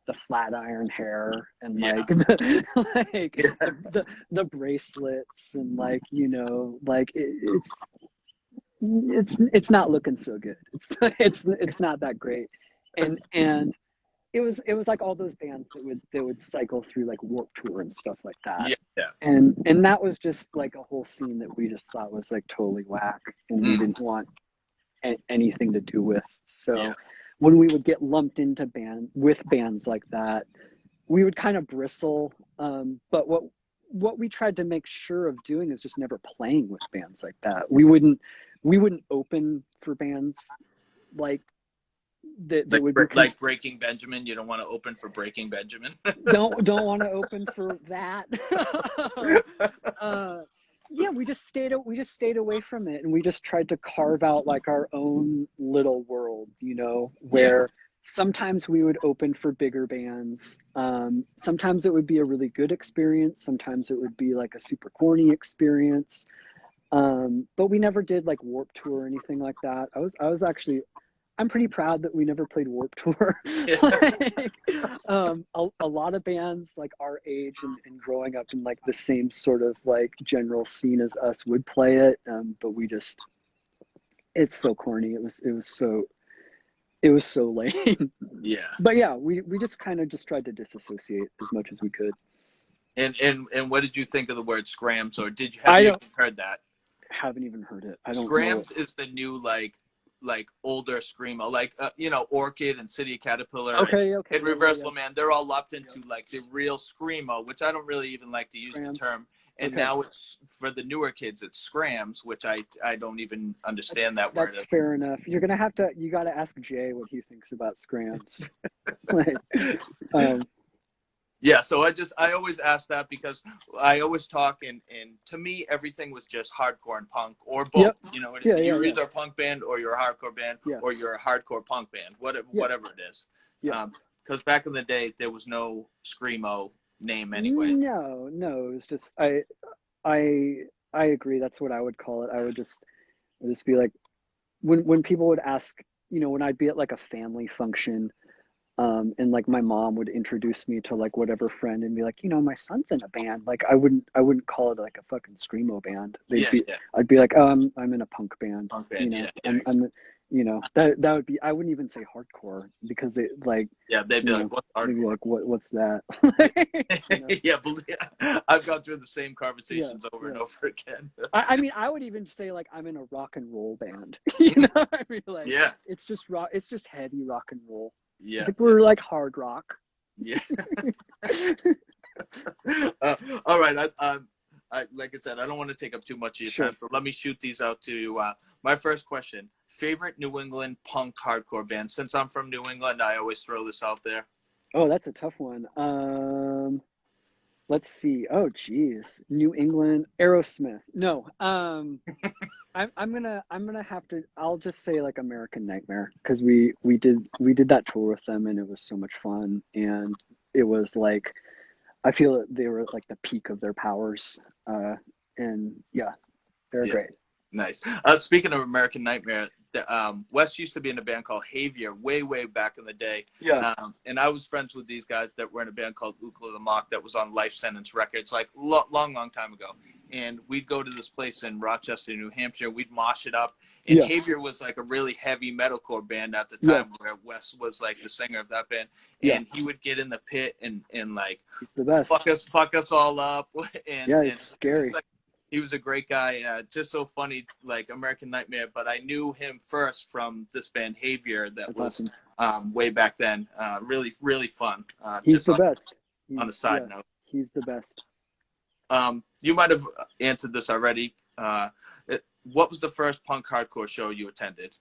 the flat iron hair and yeah, like like yeah, the bracelets and like, like it's it's not looking so good. It's not that great. And it was like all those bands that would cycle through like Warped Tour and stuff like that. Yeah, yeah. And that was just like a whole scene that we just thought was like totally whack and we Mm, didn't want anything to do with. yeah. So when we would get lumped into bands like that, we would kind of bristle. But what we tried to make sure of doing is just never playing with bands like that. We wouldn't open for bands like that would be Like Breaking Benjamin. You don't want to open for Breaking Benjamin. don't want to open for that. uh, yeah, we just stayed away from it, and we just tried to carve out like our own little world, Yeah. where sometimes we would open for bigger bands. Sometimes it would be a really good experience. Sometimes it would be like a super corny experience. But we never did like Warped Tour or anything like that. I was actually I'm pretty proud that we never played Warped Tour. Yeah. Like, a lot of bands like our age and growing up in like the same sort of like general scene as us would play it, but it's so corny. It was so lame. Yeah. But yeah, we just kind of just tried to disassociate as much as we could. And what did you think of the word scrams, or have I you don't even heard that? haven't even heard it. I don't know. Scrams is the new like older screamo, like Orchid and City of Caterpillar Okay, okay, and yeah, Reversal yeah, Man. They're all lopped yeah. into like the real screamo, which I don't really even like to use the Scrams. term. And Okay. now it's for the newer kids, it's scrams, which I don't even understand that word. That's fair enough. You got to ask Jay what he thinks about scrams. Like, um, Yeah, so I always ask that because I always talk and to me everything was just hardcore and punk or both. yep. Yeah, yeah, You're yeah, either a punk band or you're a hardcore band yeah, or you're a hardcore punk band, yeah, whatever it is. yeah. Because back in the day there was no screamo name anyway. No, no, it was just I I agree. That's what I would call it. I would just be like when people would ask, when I'd be at like a family function, and like my mom would introduce me to like whatever friend and be like, my son's in a band. Like I wouldn't call it like a fucking screamo band. Yeah, yeah, I'd be like, oh, I'm in a punk band. punk band. Yeah, yeah, That would be, I wouldn't even say hardcore because they like, yeah. They'd be like, "What's they'd be hardcore?" like, what's that? Yeah, I've gone through the same Yeah, conversations over yeah. and over again. I mean, I would even say like I'm in a rock and roll band. I mean, like Yeah, it's just rock. It's just heavy rock and roll. yeah, Like we're like hard rock. yeah. All right. Like I said, I don't want to take up too much of your Sure. time, so let me shoot these out to you. My first question: favorite New England punk hardcore band? Since I'm from New England, I always throw this out there. Oh, that's a tough one. Let's see. Oh, geez, New England, Aerosmith. No. I'm gonna have to. I'll just say like American Nightmare because we did that tour with them and it was so much fun and it was like I feel that they were at like the peak of their powers. And yeah, they're Yeah, great. nice. Speaking of American Nightmare, Wes used to be in a band called Javier way back in the day. Yeah. And I was friends with these guys that were in a band called Ukla the Mock that was on Life Sentence Records like long time ago. And we'd go to this place in Rochester, New Hampshire. We'd mosh it up. And Yeah. Javier was like a really heavy metalcore band at the Yeah. time where Wes was like the singer of that band. Yeah. And he would get in the pit and like He's the best. fuck us all up. Yeah, he's And scary. he was a great guy, just so funny, like American Nightmare. But I knew him first from this band, Javier, that That's was awesome. way back then. Really fun. He's Just the best. on a He's side yeah, note. he's the best. You might have answered this already. What was the first punk hardcore show you attended?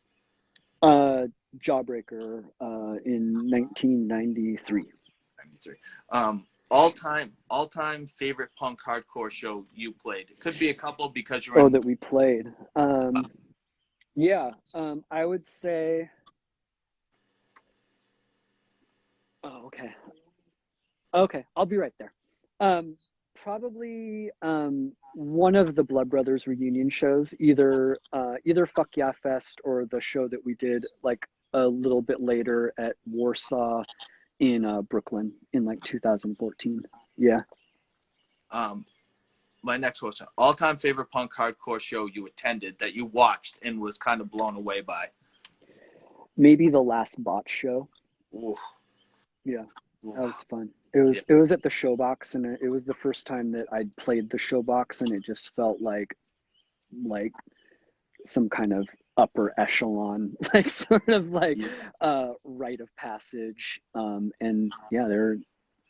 Jawbreaker in 1993. 93. All time favorite punk hardcore show you played. It could be a couple because you're Oh, in. that we played. Yeah, I would say. Oh, okay. Okay, I'll be right there. Probably one of the Blood Brothers reunion shows, either Fuck Yeah Fest or the show that we did like a little bit later at Warsaw in Brooklyn in like 2014. Yeah. Um, My next question: all-time favorite punk hardcore show you attended that you watched and was kind of blown away by? Maybe the last bot show. Oof, Yeah, that oof. was fun. Yeah. It was at the Showbox, and it was the first time that I'd played the Showbox, and it just felt like some kind of upper echelon, like sort of like Yeah. rite of passage. And yeah, they're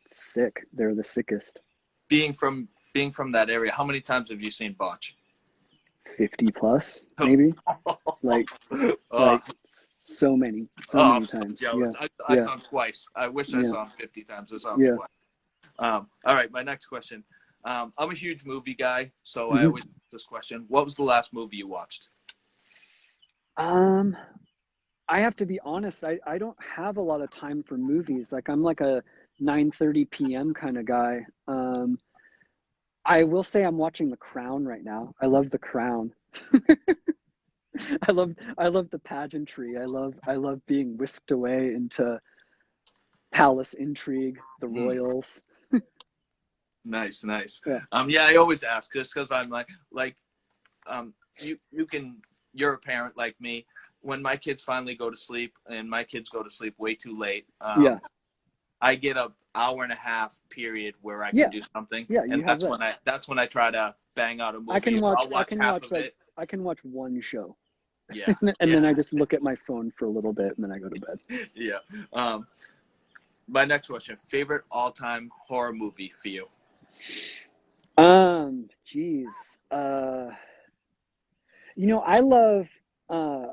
sick. They're the sickest. Being from that area, how many times have you seen Botch? 50 plus, maybe. Like Oh, like so many, I'm so times. Yeah, jealous. I yeah, saw him twice. I wish I yeah, saw him 50 times. I saw him yeah. twice. All right, my next question. I'm a huge movie guy, so I hmm always ask this question. What was the last movie you watched? Um, I have to be honest. I don't have a lot of time for movies. Like I'm like a 9:30 p.m. kind of guy. I will say I'm watching The Crown right now. I love The Crown. I love the pageantry. I love being whisked away into palace intrigue, the Mm, royals. nice, nice. Yeah. Yeah, I always ask just because I'm you can, you're a parent like me. When my kids finally go to sleep, and my kids go to sleep way too late, Yeah. I get a hour and a half period where I can Yeah. do something, Yeah, and you have that. that's when I try to bang out a movie, or I'll watch half of it. I can watch one show. Yeah, And then yeah, I just look at my phone for a little bit and then I go to bed. yeah. Um, my next question: favorite all-time horror movie for you? Geez. You know, uh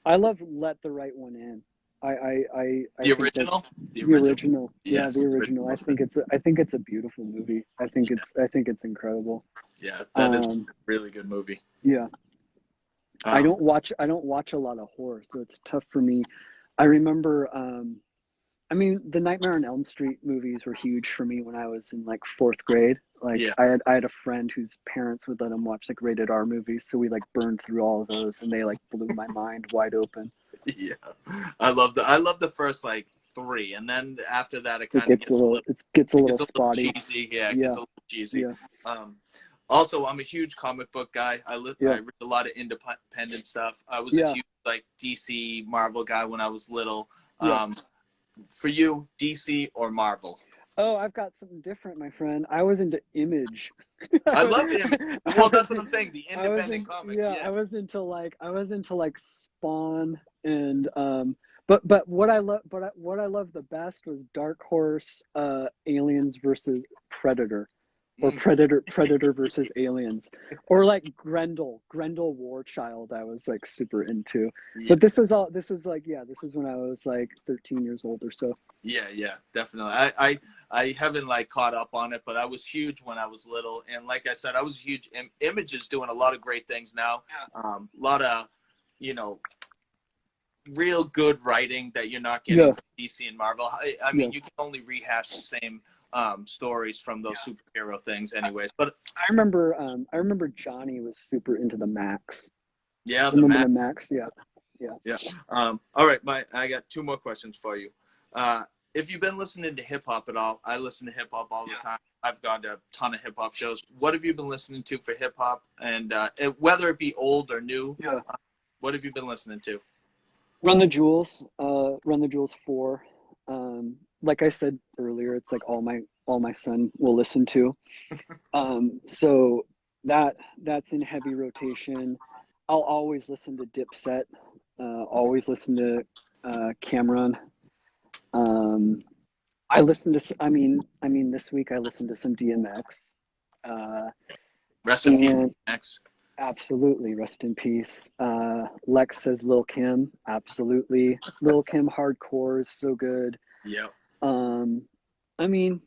I love Let the Right One In. I The think that original, the the original. original, yeah, Yes, the the original. original's been. I think it's a beautiful movie. I think it's incredible. Yeah, that is Um, a really good movie. yeah. Um, I don't watch a lot of horror, so it's tough for me. I remember I mean, the Nightmare on Elm Street movies were huge for me when I was in like fourth grade. Like yeah, I had a friend whose parents would let him watch like rated R movies, so we like burned through all of those, and they like blew my mind wide open. yeah. I love the first like three, and then after that, it kind of gets a little. It gets a It little gets a little spotty. cheesy. Yeah, it gets Yeah, a little cheesy. yeah, Um, Also, I'm a huge comic book guy. I yeah, read a lot of independent stuff. I was a yeah, huge like DC Marvel guy when I was little. yeah. Um, for you, DC or Marvel? Oh, I've got something different, my friend. I was into Image. I love the image. I Well, that's was what I'm saying. The I was independent in comics. yeah, Yes. I was into like Spawn and but what I love the best was Dark Horse Aliens versus Predator, or Mm. Predator versus Aliens, or like Grendel War Child. I was like super into. Yeah. But this was like, yeah, this was when I was like 13 years old or so. Yeah, yeah, definitely. I haven't like caught up on it, but I was huge when I was little, and like I said, I was huge. Image is doing a lot of great things now. A lot of, you know, real good writing that you're not getting Yeah, from DC and Marvel. I yeah. mean, you can only rehash the same stories from those superhero things, anyways. But I remember Johnny was super into the Max. yeah, the Remember map. the Max? Yeah, yeah, Yeah. All right, I got two more questions for you. If you've been listening to hip hop at all, I listen to hip hop all the time. I've gone to a ton of hip hop shows. What have you been listening to for hip hop, and whether it be old or new? yeah. What have you been listening to? Run the Jewels 4. Like I said earlier, it's like all my son will listen to. So that's in heavy rotation. I'll always listen to Dipset. Always listen to Cameron. Um, I mean, this week I listened to some DMX. Uh, Rest in peace, and Max. absolutely, rest in peace. Lex says Lil Kim. Absolutely, Lil Kim hardcore is so good. Yep. Um, I mean,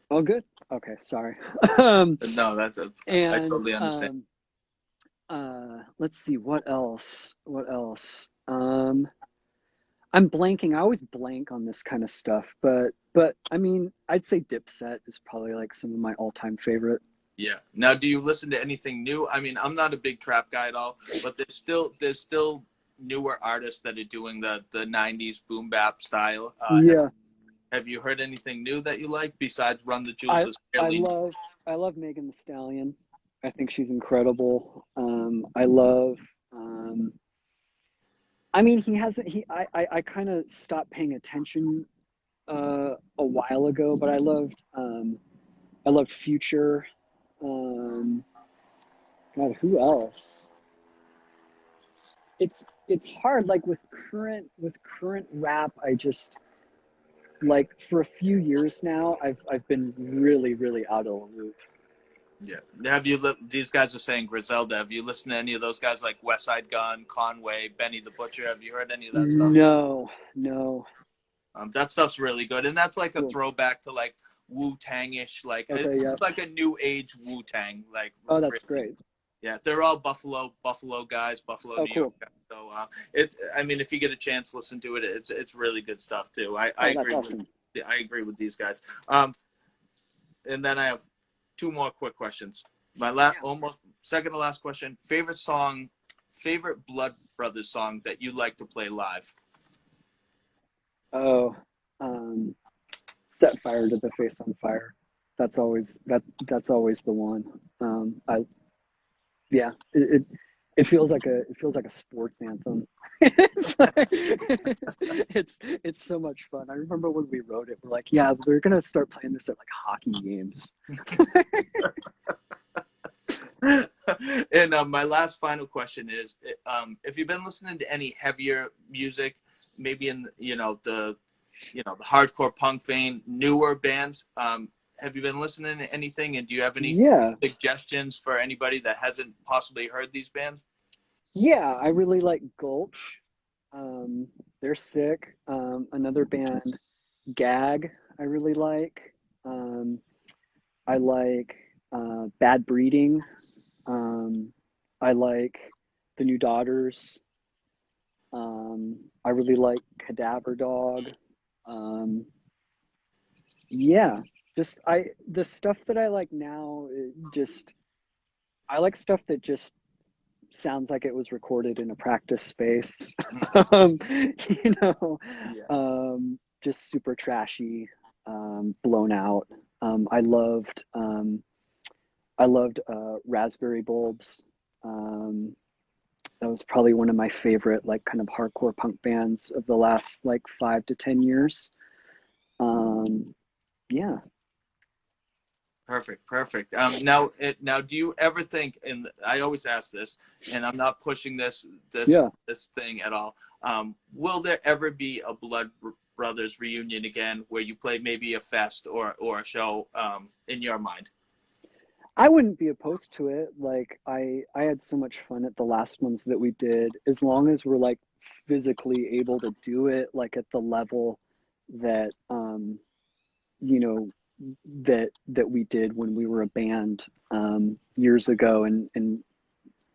oh, good. Okay, sorry. um, No, I and totally understand. let's see what else. What else? I'm blanking. I always blank on this kind of stuff, but I mean, I'd say Dipset is probably like some of my all-time favorite. Yeah. Now, do you listen to anything new? I mean, I'm not a big trap guy at all, but there's still newer artists that are doing the '90s boom bap style. Yeah. Have you heard anything new that you like besides Run the Jewels I is I fairly new? love I love Megan the Stallion. I think she's incredible. I love I mean he hasn't he I kind of stopped paying attention a while ago, but I loved Future. Um God, who else? It's hard like with current rap. I just like for a few years now I've been really out of the loop. Yeah. These guys are saying Griselda. Have you listened to any of those guys like West Side Gun, Conway, Benny the Butcher? Have you heard any of that stuff? No, no. That stuff's really good, and that's like a Cool. throwback to like Wu Tang-ish. Like Okay, it's yep. like a new age Wu Tang. Like Oh, that's really, great. yeah. They're all Buffalo guys, Buffalo, Oh, New York cool. guys. So it's. I mean, if you get a chance, listen to it. It's really good stuff too. I Oh, that's agree with. awesome. I agree with these guys. And then I have two more quick questions. My last, Yeah. almost second to last question: favorite song, favorite Blood Brothers song that you like to play live? Oh, um, Set Fire to the Face on Fire. That's always the one. I yeah, it feels like a sports anthem. It's like, it's so much fun. I remember when we wrote it, we're like, yeah, we're gonna start playing this at like hockey games. And my last final question is, if you've been listening to any heavier music, maybe in the hardcore punk vein, newer bands, have you been listening to anything? And do you have any Yeah, suggestions for anybody that hasn't possibly heard these bands? yeah, I really like Gulch. Um, they're sick. Another band, Gag, I really like. Um, I like Bad Breeding. Um, I like the New Daughters. I really like Cadaver Dog. Um, yeah, just the stuff that I like now. Just I like stuff that just sounds like it was recorded in a practice space. um, you know, Yeah. just super trashy, blown out. Um, I loved um, I loved Raspberry Bulbs. Um, that was probably one of my favorite, like, kind of hardcore punk bands of the last like 5 to 10 years. Um, yeah, Perfect. Now, do you ever think? And I always ask this, and I'm not pushing this yeah. this thing at all. Will there ever be a Blood Brothers reunion again, where you play maybe a fest or a show? In your mind? I wouldn't be opposed to it. Like I had so much fun at the last ones that we did. As long as we're like physically able to do it, like at the level that you know that we did when we were a band years ago, and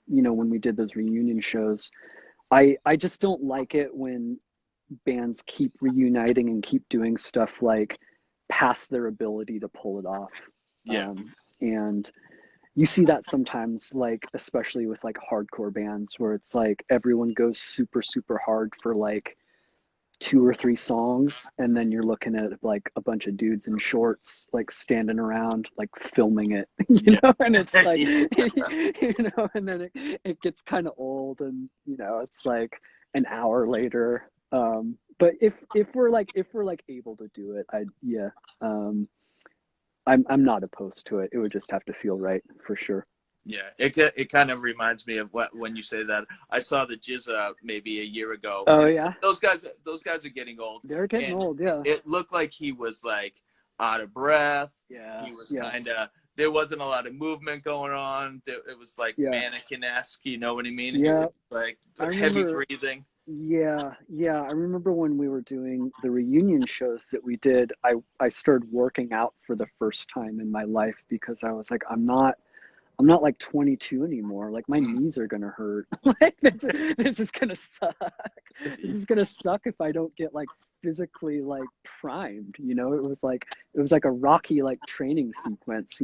when we did those reunion shows. I just don't like it when bands keep reuniting and keep doing stuff like past their ability to pull it off. Yeah. And you see that sometimes, like especially with like hardcore bands where it's like everyone goes super hard for like 2 or 3 songs, and then you're looking at like a bunch of dudes in shorts like standing around like filming it, Yeah. and it's like Yeah. and then it gets kind of old, and it's like an hour later. But if we're like able to do it, I yeah. um I'm not opposed to it. It would just have to feel right for sure. Yeah, it kind of reminds me of what when you say that. I saw the Jizza maybe a year ago, Oh and yeah, those guys are getting old, they're getting and old. Yeah, it looked like he was like out of breath. yeah, He was yeah, kind of there wasn't a lot of movement going on. It was like yeah, mannequin esque. You know what I mean? It yeah. was like I heavy remember. breathing. Yeah, yeah. I remember when we were doing the reunion shows that we did, I started working out for the first time in my life because I was like, I'm not like 22 anymore. Like my knees are gonna hurt. Like this is gonna suck. This is gonna suck if I don't get like physically like primed. It was like a rocky like training sequence.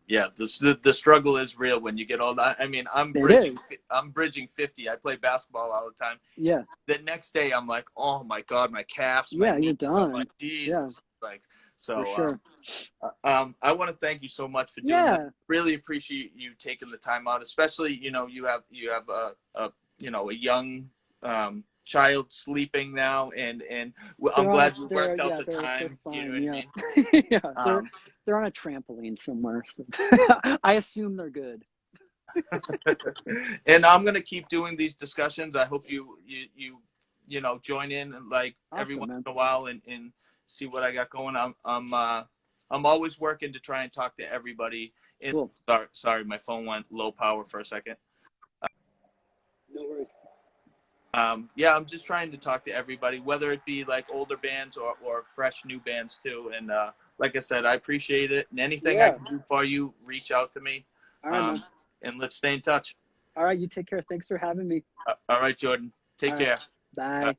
Yeah, the struggle is real when you get old. I mean, It is. I'm bridging 50. I play basketball all the time. Yeah. The next day, I'm like, oh my god, my calves, my Yeah, knees. you're I'm like, done. Yeah, Jesus. Like, for so sure. I want to thank you so much for doing this. Yeah. Really appreciate you taking the time out, especially you have a young child sleeping now, and I'm glad you worked out the They're time. You know fine. what I Yeah. mean? Yeah, Um, they're on a trampoline somewhere. So I assume they're good. and I'm gonna keep doing these discussions. I hope join in like every Awesome, once man. in a while and see what I got going. I'm always working to try and talk to everybody. And Cool. sorry, my phone went low power for a second. No worries. Yeah, I'm just trying to talk to everybody, whether it be like older bands or fresh new bands too. And like I said, I appreciate it. And anything I Yeah. can do for you, reach out to me. All right, man. Um, and let's stay in touch. All right, you take care. Thanks for having me. All right, Jordan. All Take right. care. Bye.